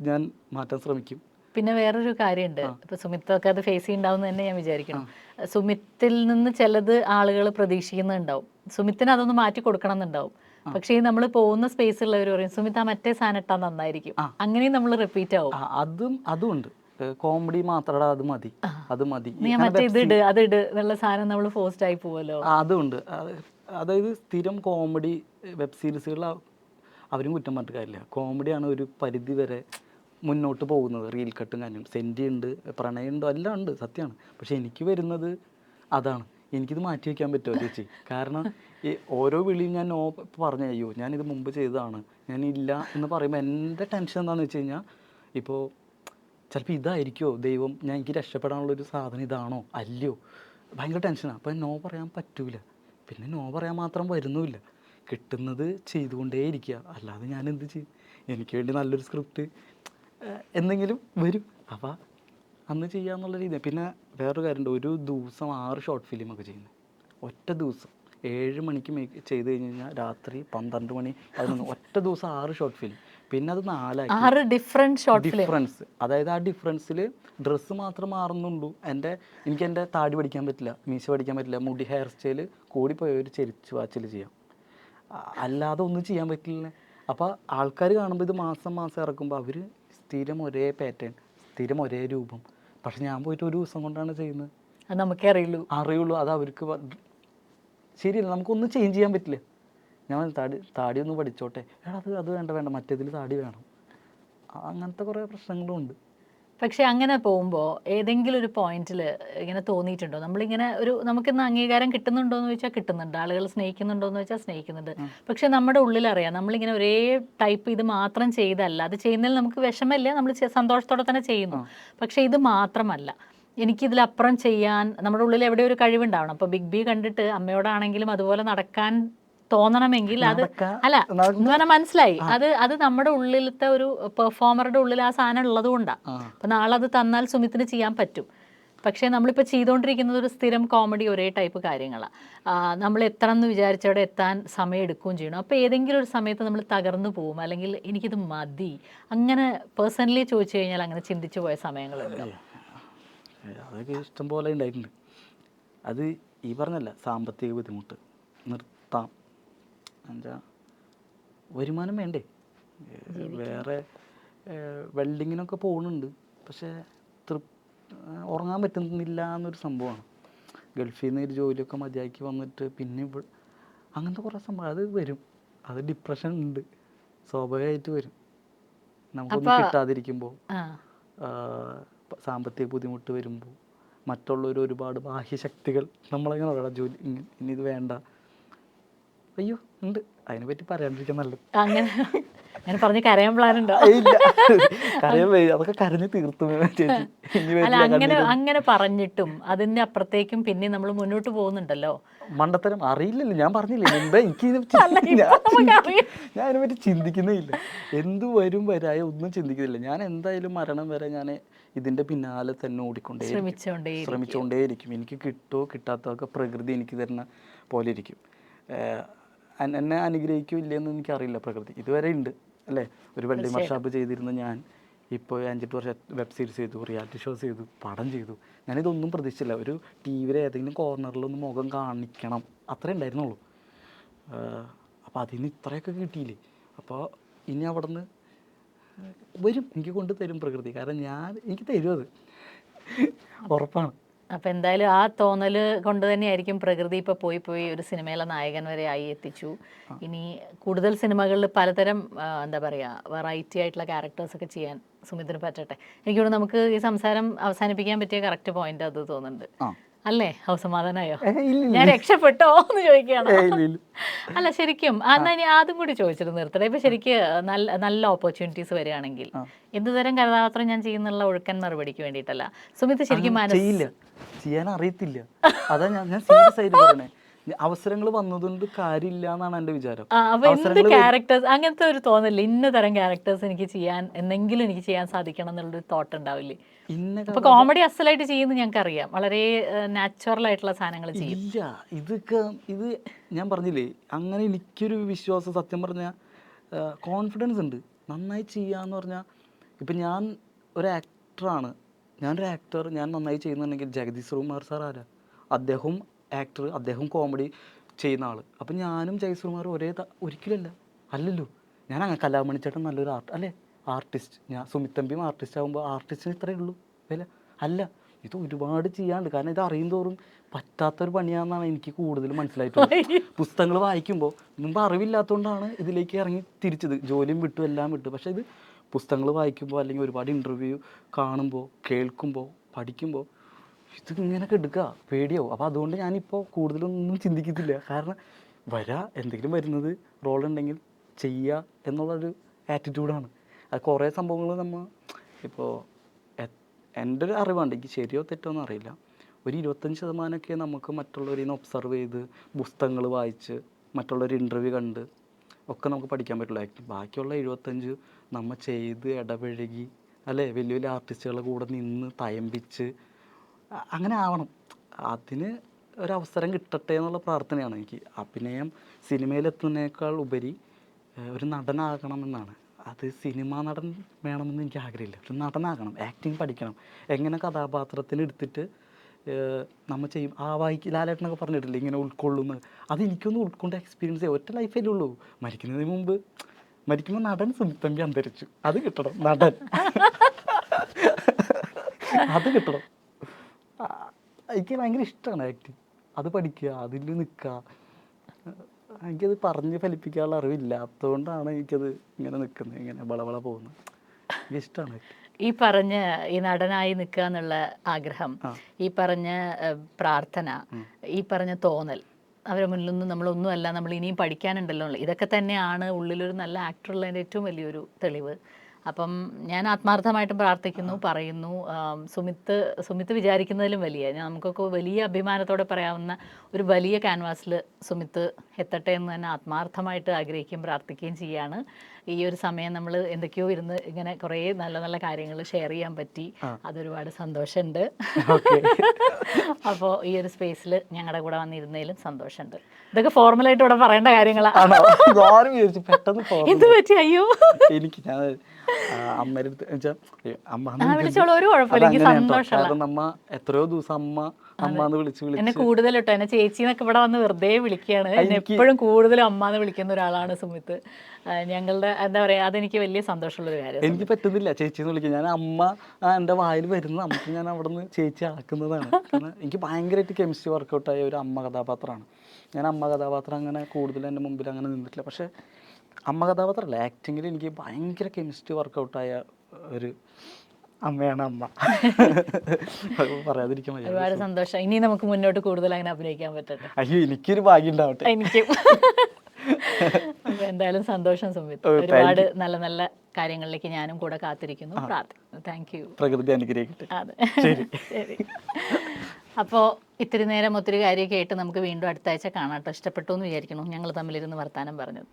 ഞാൻ മാറ്റാൻ ശ്രമിക്കും. പിന്നെ വേറൊരു കാര്യമുണ്ട്, ഇപ്പൊ സുമിത്തൊക്കെ അത് ഫേസ് ചെയ്യുന്നുണ്ടാവും തന്നെ ഞാൻ വിചാരിക്കണം. സുമിത്തിൽ നിന്ന് ചിലത് ആളുകൾ പ്രതീക്ഷിക്കുന്നുണ്ടാവും, സുമിത്തിന് അതൊന്ന് മാറ്റി കൊടുക്കണം എന്നുണ്ടാവും. പക്ഷേ ഈ നമ്മൾ പോകുന്ന സ്പേസുള്ളവർ പറയും സുമിത്ത് ആ മറ്റേ സാധനം ഇട്ടാൽ നന്നായിരിക്കും, അങ്ങനെയും നമ്മൾ റിപ്പീറ്റ് ആവും. അതുണ്ട്, കോമഡി മാത്രം അത് മതി നീ മറ്റേ ഇതിട് അതിട് എന്നുള്ള സാധനം നമ്മൾ ഫോസ്റ്റ് ആയി പോവല്ലോ. അതുണ്ട്. അതായത് സ്ഥിരം കോമഡി വെബ് സീരീസുകളിൽ അവരും കുറ്റം പറഞ്ഞിട്ട് കാര്യമില്ല. കോമഡിയാണ് ഒരു പരിധി വരെ മുന്നോട്ട് പോകുന്നത്. റീൽ കട്ടും കാര്യം സെൻറ്റി ഉണ്ട്, പ്രണയമുണ്ടോ എല്ലാം ഉണ്ട്, സത്യമാണ്. പക്ഷെ എനിക്ക് വരുന്നത് അതാണ്, എനിക്കിത് മാറ്റി വയ്ക്കാൻ പറ്റുമോ ചേച്ചി? കാരണം ഈ ഓരോ വിളിയും ഞാൻ നോ പറഞ്ഞു, അയ്യോ ഞാനിത് മുമ്പ് ചെയ്തതാണ്, ഞാനില്ല എന്ന് പറയുമ്പോൾ എൻ്റെ ടെൻഷൻ എന്താണെന്ന് വെച്ച് കഴിഞ്ഞാൽ, ഇപ്പോൾ ചിലപ്പോൾ ഇതായിരിക്കുമോ ദൈവം, ഞാൻ എനിക്ക് രക്ഷപ്പെടാനുള്ളൊരു സാധനം ഇതാണോ അല്ലയോ, ഭയങ്കര ടെൻഷനാണ്. അപ്പോൾ നോ പറയാൻ പറ്റൂല, പിന്നെ നോ പറയാൻ മാത്രം വരുന്നുമില്ല, കിട്ടുന്നത് ചെയ്തുകൊണ്ടേ ഇരിക്കുക. അല്ലാതെ ഞാൻ എന്ത് ചെയ്യും? എനിക്ക് വേണ്ടി നല്ലൊരു സ്ക്രിപ്റ്റ് എന്തെങ്കിലും വരും, അപ്പോൾ അന്ന് ചെയ്യാന്നുള്ള രീതിയാണ്. പിന്നെ വേറൊരു കാര്യമുണ്ട്, ഒരു ദിവസം 6 ഷോർട്ട് ഫിലിമൊക്കെ ചെയ്യുന്നത്, ഒറ്റ ദിവസം 7 മണിക്ക് ചെയ്ത് കഴിഞ്ഞ് കഴിഞ്ഞാൽ രാത്രി 12 മണി 11, ഒറ്റ ദിവസം 6 ഷോർട്ട് ഫിലിം. പിന്നെ അത് 4 ഡിഫറൻസ്. അതായത് ആ ഡിഫറൻസിൽ ഡ്രസ്സ് മാത്രം മാറുന്നുള്ളൂ. എനിക്ക് എൻ്റെ താടി പഠിക്കാൻ പറ്റില്ല, മീശ പഠിക്കാൻ പറ്റില്ല, മുടി ഹെയർ സ്റ്റൈൽ കൂടിപ്പോയ ഒരു ചെരിച്ച് വാച്ചിൽ ചെയ്യാം, അല്ലാതെ ഒന്നും ചെയ്യാൻ പറ്റില്ല. അപ്പോൾ ആൾക്കാർ കാണുമ്പോൾ ഇത് മാസം ഇറക്കുമ്പോൾ അവർ സ്ഥിരം ഒരേ പാറ്റേൺ, സ്ഥിരം ഒരേ രൂപം. പക്ഷെ ഞാൻ പോയിട്ട് ഒരു ദിവസം കൊണ്ടാണ് ചെയ്യുന്നത്, അത് നമുക്കേ അറിയുള്ളൂ. അത് അവർക്ക് ശരിയല്ല, നമുക്കൊന്നും ചേഞ്ച് ചെയ്യാൻ പറ്റില്ല. ഞാൻ താടി ഒന്ന് പഠിച്ചോട്ടെ, അത് വേണ്ട മറ്റേതിൽ താടി വേണം, അങ്ങനത്തെ കുറേ പ്രശ്നങ്ങളും ഉണ്ട്. പക്ഷെ അങ്ങനെ പോകുമ്പോൾ ഏതെങ്കിലും ഒരു പോയിന്റിൽ ഇങ്ങനെ തോന്നിയിട്ടുണ്ടോ, നമ്മളിങ്ങനെ നമുക്കിന്ന് അംഗീകാരം കിട്ടുന്നുണ്ടോ എന്ന് ചോദിച്ചാൽ കിട്ടുന്നുണ്ട്, ആളുകൾ സ്നേഹിക്കുന്നുണ്ടോ എന്ന് ചോദിച്ചാൽ സ്നേഹിക്കുന്നുണ്ട്, പക്ഷെ നമ്മുടെ ഉള്ളിലറിയാം നമ്മളിങ്ങനെ ഒരേ ടൈപ്പ് ഇത് മാത്രം ചെയ്തല്ല, അത് ചെയ്യുന്നതിൽ നമുക്ക് വിഷമമില്ല, നമ്മൾ സന്തോഷത്തോടെ തന്നെ ചെയ്യുന്നു. പക്ഷെ ഇത് മാത്രമല്ല, എനിക്കിതിലപ്പുറം ചെയ്യാൻ നമ്മുടെ ഉള്ളിൽ എവിടെ ഒരു കഴിവുണ്ടാവണം. അപ്പോൾ ബിഗ് ബി കണ്ടിട്ട് അമ്മയോടാണെങ്കിലും അതുപോലെ നടക്കാൻ തോന്നണമെങ്കിൽ അത് അല്ല എന്ന് പറഞ്ഞാൽ മനസ്സിലായി, അത് നമ്മുടെ ഉള്ളിലത്തെ ഒരു പെർഫോമറുടെ ഉള്ളിൽ ആ സാധനം ഉള്ളത് കൊണ്ടാണ്. അപ്പം നാളെ അത് തന്നാൽ സുമിത്തിന് ചെയ്യാൻ പറ്റും. പക്ഷേ നമ്മളിപ്പോൾ ചെയ്തുകൊണ്ടിരിക്കുന്നത് ഒരു സ്ഥിരം കോമഡി, ഒരേ ടൈപ്പ് കാര്യങ്ങളാണ്. നമ്മൾ എത്തണം എന്ന് വിചാരിച്ചവിടെ എത്താൻ സമയം എടുക്കുകയും ചെയ്യണം. അപ്പോൾ ഏതെങ്കിലും ഒരു സമയത്ത് നമ്മൾ തകർന്നു പോകും, അല്ലെങ്കിൽ എനിക്കിത് മതി, അങ്ങനെ പേഴ്സണലി ചോദിച്ചു കഴിഞ്ഞാൽ അങ്ങനെ ചിന്തിച്ചു പോയ സമയങ്ങളുണ്ട്? അതൊക്കെ ഇഷ്ടം പോലെ ഉണ്ടായിട്ടുണ്ട്. അത് ഈ പറഞ്ഞല്ല, സാമ്പത്തിക ബുദ്ധിമുട്ട്, നിർത്താം, എന്താ വരുമാനം വേണ്ടേ, വേറെ വെൽഡിങ്ങിനൊക്കെ പോകുന്നുണ്ട്, പക്ഷേ ഉറങ്ങാൻ പറ്റുന്നില്ല എന്നൊരു സംഭവമാണ്. ഗൾഫിൽ നിന്ന് ഒരു ജോലിയൊക്കെ മതിയാക്കി വന്നിട്ട് പിന്നെ അങ്ങനത്തെ കുറേ സംഭവം അത് വരും. അത് ഡിപ്രഷൻ ഉണ്ട്, സ്വാഭാവികമായിട്ട് വരും. നമുക്കൊന്നും കിട്ടാതിരിക്കുമ്പോൾ, സാമ്പത്തിക ബുദ്ധിമുട്ട് വരുമ്പോൾ, മറ്റുള്ളവർ ഒരുപാട് ബാഹ്യശക്തികൾ നമ്മളെങ്ങനെ പറയാം, ജോലി ഇനി ഇത് വേണ്ട, അയ്യോ ഉണ്ട്, അതിനെപ്പറ്റി പറയാണ്ടിരിക്കാൻ നല്ലത്. അങ്ങനെ പറഞ്ഞ് കരയാൻ പ്ലാൻ ഉണ്ടോ? ഇല്ല, അതൊക്കെ കരഞ്ഞ് തീർത്തു. അല്ല, അങ്ങനെ പറഞ്ഞിട്ടും അതിന്റെ അപ്പുറത്തേക്കും പിന്നെ നമ്മൾ മുന്നോട്ട് പോകുന്നുണ്ടല്ലോ. മണ്ടത്തരം അറിയില്ലല്ലോ, ഞാൻ പറഞ്ഞില്ലേ എന്താ എനിക്ക് ഞാൻ അതിനെപ്പറ്റി ചിന്തിക്കുന്നേ ഇല്ല. എന്ത് വരും വരായ ഒന്നും ചിന്തിക്കുന്നില്ല. ഞാൻ എന്തായാലും മരണം വരെ ഞാൻ ഇതിന്റെ പിന്നാലെ തന്നെ ശ്രമിച്ചുകൊണ്ടേയിരിക്കും. എനിക്ക് കിട്ടുമോ കിട്ടാത്തതൊക്കെ പ്രകൃതി എനിക്ക് തരുന്ന പോലെ ഇരിക്കും. എന്നെ അനുഗ്രഹിക്കും ഇല്ലയെന്ന് എനിക്കറിയില്ല പ്രകൃതി. ഇതുവരെ ഉണ്ട് അല്ലേ, ഒരു വെൽഡിംഗ് വർക്ക്ഷോപ്പ് ചെയ്തിരുന്ന ഞാൻ ഇപ്പോൾ 5-8 വർഷം വെബ് സീരീസ് ചെയ്തു, റിയാലിറ്റി ഷോസ് ചെയ്തു, പടം ചെയ്തു. ഞാനിതൊന്നും പ്രതീക്ഷിച്ചില്ല. ഒരു ടി വിയിലെ ഏതെങ്കിലും കോർണറിലൊന്ന് മുഖം കാണിക്കണം, അത്രേ ഉണ്ടായിരുന്നുള്ളൂ. അപ്പോൾ അതിന് ഇത്രയൊക്കെ കിട്ടിയില്ലേ. അപ്പോൾ ഇനി അവിടെ നിന്ന് വരും, എനിക്ക് കൊണ്ട് തരും പ്രകൃതി. കാരണം എനിക്ക് തരും അത്, ഉറപ്പാണ്. അപ്പം എന്തായാലും ആ തോന്നൽ കൊണ്ട് തന്നെയായിരിക്കും പ്രകൃതി ഇപ്പോൾ പോയി ഒരു സിനിമയിലെ നായകൻ വരെ ആയി എത്തിച്ചു. ഇനി കൂടുതൽ സിനിമകളിൽ പലതരം എന്താ പറയുക വെറൈറ്റി ആയിട്ടുള്ള ക്യാരക്ടേഴ്സൊക്കെ ചെയ്യാൻ സുമിത്തിന് പറ്റട്ടെ. എനിക്ക് തോന്നുന്നു നമുക്ക് ഈ സംസാരം അവസാനിപ്പിക്കാൻ പറ്റിയ കറക്റ്റ് പോയിന്റ് അത് തോന്നുന്നുണ്ട് അല്ലേ? സമാധാനമായോ? ഞാൻ രക്ഷപ്പെട്ടോ എന്ന് ചോദിക്കുകയാണ്. അല്ല ശരിക്കും എന്നാൽ ഇനി അതും കൂടി ചോദിച്ചിട്ട് നിർത്തട്ടെ. ഇപ്പൊ ശരിക്ക് നല്ല ഓപ്പർച്യൂണിറ്റീസ് വരികയാണെങ്കിൽ എന്തുതരം കഥാപാത്രം ഞാൻ ചെയ്യുന്നുള്ള ഒഴുക്കൻ മറുപടിക്ക് വേണ്ടിയിട്ടല്ല, സുമിത്ത് ശരിക്കും ചെയ്യാൻ അറിയത്തില്ല. അതാ ഞാൻ സീരിയസ് ആയിട്ട് പറയണേ. അവസരങ്ങൾ വന്നതുകൊണ്ട് കാര്യമില്ല എന്നാണ് എൻ്റെ വിചാരം. അപ്പൊ എന്ത് ക്യാരക്ടേഴ്സ്, അങ്ങനത്തെ ഒരു തോന്നല്ലേ ഇന്ന തരം ക്യാരക്ടേഴ്സ് എനിക്ക് ചെയ്യാൻ എന്തെങ്കിലും എനിക്ക് ചെയ്യാൻ സാധിക്കണം എന്നുള്ളൊരു തോട്ട് ഉണ്ടാവില്ലേ? ഇപ്പൊ കോമഡി അസലായിട്ട് ചെയ്യുന്നത് ഞങ്ങൾക്ക് അറിയാം, വളരെ നാച്ചുറൽ ആയിട്ടുള്ള സാധനങ്ങൾ ചെയ്യും. ഇല്ല, ഇത് ഞാൻ പറഞ്ഞില്ലേ, അങ്ങനെ എനിക്കൊരു വിശ്വാസം, സത്യം പറഞ്ഞാൽ കോൺഫിഡൻസ് ഉണ്ട് നന്നായി ചെയ്യാന്ന് പറഞ്ഞാൽ. ഇപ്പം ഞാൻ ഒരു ആക്ടറാണ്, ഞാനൊരു ആക്ടർ, ഞാൻ നന്നായി ചെയ്യുന്നുണ്ടെങ്കിൽ ജഗദീഷ് ശ്രീകുമാർ സാർ ആരാ? അദ്ദേഹം ആക്ടർ, അദ്ദേഹം കോമഡി ചെയ്യുന്ന ആൾ. അപ്പം ഞാനും ജഗദീഷ് ശ്രീകുമാർ ഒരിക്കലല്ല, അല്ലല്ലോ. ഞാൻ അങ്ങനെ കലാമണി ചേട്ടൻ നല്ലൊരു അല്ലേ ആർട്ടിസ്റ്റ്, ഞാൻ സുമിത്തമ്പിയും ആർട്ടിസ്റ്റ് ആകുമ്പോൾ ആർട്ടിസ്റ്റിന് ഇത്രയേ ഉള്ളൂ വില അല്ല. ഇത് ഒരുപാട് ചെയ്യാനുണ്ട്. കാരണം ഇത് അറിയും തോറും പറ്റാത്തൊരു പണിയാണെന്നാണ് എനിക്ക് കൂടുതൽ മനസ്സിലായിട്ടുള്ളത്. പുസ്തകങ്ങൾ വായിക്കുമ്പോൾ മുമ്പ് അറിവില്ലാത്തതുകൊണ്ടാണ് ഇതിലേക്ക് ഇറങ്ങി തിരിച്ചത്, ജോലിയും വിട്ടു എല്ലാം വിട്ടു. പക്ഷേ ഇത് പുസ്തകങ്ങൾ വായിക്കുമ്പോൾ അല്ലെങ്കിൽ ഒരുപാട് ഇൻ്റർവ്യൂ കാണുമ്പോൾ, കേൾക്കുമ്പോൾ, പഠിക്കുമ്പോൾ ഇതിങ്ങനെയൊക്കെ എടുക്കുക പേടിയാവും. അപ്പോൾ അതുകൊണ്ട് ഞാനിപ്പോൾ കൂടുതലൊന്നും ചിന്തിക്കത്തില്ല. കാരണം എന്തെങ്കിലും വരുന്നത് റോളുണ്ടെങ്കിൽ ചെയ്യുക എന്നുള്ളൊരു ആറ്റിറ്റ്യൂഡാണ്. അത് കുറേ സംഭവങ്ങൾ നമ്മൾ ഇപ്പോൾ എൻ്റെ ഒരു അറിവുണ്ട്, എനിക്ക് ശരിയോ തെറ്റോ ഒന്നും അറിയില്ല, ഒരു 25% നമുക്ക് മറ്റുള്ളവരിൽ നിന്ന് ഒബ്സർവ് ചെയ്ത് പുസ്തകങ്ങൾ വായിച്ച് മറ്റുള്ളവർ ഇൻ്റർവ്യൂ കണ്ട് ഒക്കെ നമുക്ക് പഠിക്കാൻ പറ്റുള്ളൂ ആക്ടിങ്. ബാക്കിയുള്ള 75 നമ്മൾ ചെയ്ത് ഇടപഴകി അല്ലേ, വലിയ വലിയ ആർട്ടിസ്റ്റുകളുടെ കൂടെ നിന്ന് തയമ്പിച്ച് അങ്ങനെ ആവണം. അതിന് ഒരവസരം കിട്ടട്ടെ എന്നുള്ള പ്രാർത്ഥനയാണ് എനിക്ക്. അഭിനയം സിനിമയിലെത്തുന്നതിനേക്കാൾ ഉപരി ഒരു നടനാകണമെന്നാണ്. അത് സിനിമാ നടൻ വേണമെന്ന് എനിക്ക് ആഗ്രഹമില്ല, ഒരു നടനാകണം, ആക്ടിങ് പഠിക്കണം, എങ്ങനെ കഥാപാത്രത്തിന് എടുത്തിട്ട് നമ്മൾ ചെയ്യും. ലാലേട്ടനൊക്കെ പറഞ്ഞിട്ടില്ലേ ഇങ്ങനെ ഉൾക്കൊള്ളുന്നത്, അത് എനിക്കൊന്നും ഉൾക്കൊണ്ട് എക്സ്പീരിയൻസ് ചെയ്യാം. ഒറ്റ ലൈഫല്ലേ ഉള്ളൂ. മരിക്കുന്നതിന് മുമ്പ് മരിക്കുമ്പോൾ നടൻ സുമിത്തമ്പി അന്തരിച്ചു, അത് കിട്ടണം, നടൻ അത് കിട്ടണം. എനിക്ക് ഭയങ്കര ഇഷ്ടമാണ് ആക്ടിങ്, അത് പഠിക്കുക, അതിൽ നിൽക്കുക. എനിക്കത് പറഞ്ഞ് ഫലിപ്പിക്കാനുള്ള അറിവില്ലാത്തതുകൊണ്ടാണ് എനിക്കത് ഇങ്ങനെ നിൽക്കുന്നത്, ഇങ്ങനെ വളവള പോകുന്നത്. എനിക്ക് ഇഷ്ടമാണ്. ഈ പറഞ്ഞ ഈ നടനായി നിൽക്കുക എന്നുള്ള ആഗ്രഹം, ഈ പറഞ്ഞ പ്രാർത്ഥന, ഈ പറഞ്ഞ തോന്നൽ, അവരെ മുന്നിലൊന്നും നമ്മളൊന്നുമല്ല, നമ്മൾ ഇനിയും പഠിക്കാനുണ്ടല്ലോ, ഇതൊക്കെ തന്നെയാണ് ഉള്ളിലൊരു നല്ല ആക്ടർ ഉള്ളതിൻ്റെ ഏറ്റവും വലിയൊരു തെളിവ്. അപ്പം ഞാൻ ആത്മാർത്ഥമായിട്ടും പ്രാർത്ഥിക്കുന്നു, പറയുന്നു. സുമിത്ത് വിചാരിക്കുന്നതിലും വലിയ, നമുക്കൊക്കെ വലിയ അഭിമാനത്തോടെ പറയാവുന്ന ഒരു വലിയ ക്യാൻവാസിൽ സുമിത്ത് എത്തട്ടെ എന്ന് തന്നെ ആത്മാർത്ഥമായിട്ട് ആഗ്രഹിക്കുകയും പ്രാർത്ഥിക്കുകയും ചെയ്യാണ്. ഈ ഒരു സമയം നമ്മൾ എന്തൊക്കെയോ ഇരുന്ന് ഇങ്ങനെ കുറേ നല്ല നല്ല കാര്യങ്ങൾ ഷെയർ ചെയ്യാൻ പറ്റി, അതൊരുപാട് സന്തോഷമുണ്ട്. അപ്പോൾ ഈ ഒരു സ്പേസിൽ ഞങ്ങളുടെ കൂടെ വന്നിരുന്നതിലും സന്തോഷമുണ്ട്. ഇതൊക്കെ ഫോർമലായിട്ട് ഇവിടെ പറയേണ്ട കാര്യങ്ങളാണ്. എന്ത് പറ്റി? അയ്യോ എനിക്ക് അമ്മ എത്രയോ ദിവസം അമ്മ വിളിച്ച് എന്നെ കൂടുതൽ കേട്ടോ, എന്നെ ചേച്ചിന്നൊക്കെ ഇവിടെ വന്ന് വെറുതെ വിളിക്കുകയാണ്. എന്നെ എപ്പോഴും കൂടുതലും അമ്മാന്ന് വിളിക്കുന്ന ഒരാളാണ് സുമിത്ത്. ഞങ്ങളുടെ എന്താ പറയാ, അതെനിക്ക് വലിയ സന്തോഷമുള്ളൊരു കാര്യം. എനിക്ക് പറ്റുന്നില്ല ചേച്ചിന്ന് വിളിക്കാൻ. ഞാൻ അമ്മ എൻ്റെ വായിൽ വരുന്ന നമുക്ക് ഞാൻ അവിടെ നിന്ന് ചേച്ചി ആക്കുന്നതാണ്. കാരണം എനിക്ക് ഭയങ്കരമായിട്ട് കെമിസ്ട്രി വർക്കൗട്ടായ ഒരു അമ്മ കഥാപാത്രമാണ്. ഞാൻ അമ്മ കഥാപാത്രം അങ്ങനെ കൂടുതൽ എൻ്റെ മുമ്പിൽ അങ്ങനെ നിന്നിട്ടില്ല. പക്ഷേ അമ്മ കഥാപാത്രമല്ല, ആക്ടിങ്ങിൽ എനിക്ക് ഭയങ്കര കെമിസ്ട്രി വർക്കൗട്ടായ ഒരു അമ്മയാണ് അമ്മ. പറയാതിരിക്കാൻ പറ്റില്ല. ഒരുപാട് സന്തോഷം. ഇനി നമുക്ക് മുന്നോട്ട് കൂടുതൽ അങ്ങനെ അഭിനയിക്കാൻ പറ്റട്ടെ. അയ്യോ, എനിക്കൊരു ഭാഗ്യം ഉണ്ടാവട്ടെ. എനിക്കും എന്തായാലും സന്തോഷം സുമിത്ത്. ഒരുപാട് നല്ല നല്ല കാര്യങ്ങളിലേക്ക് ഞാനും കൂടെ കാത്തിരിക്കുന്നു, പ്രാർത്ഥിക്കുന്നു. Thank you. പ്രകൃതി അനുഗ്രഹിക്കട്ടെ. അതെ, ശരി. അപ്പോൾ ഇത്തിരി നേരം ഒത്തിരി കാര്യമൊക്കെ ആയിട്ട് നമുക്ക് വീണ്ടും അടുത്ത ആഴ്ച കാണാം കേട്ടോ. ഇഷ്ടപ്പെട്ടു എന്ന് വിചാരിക്കുന്നു ഞങ്ങൾ തമ്മിലിരുന്ന് വർത്താനം പറഞ്ഞത്.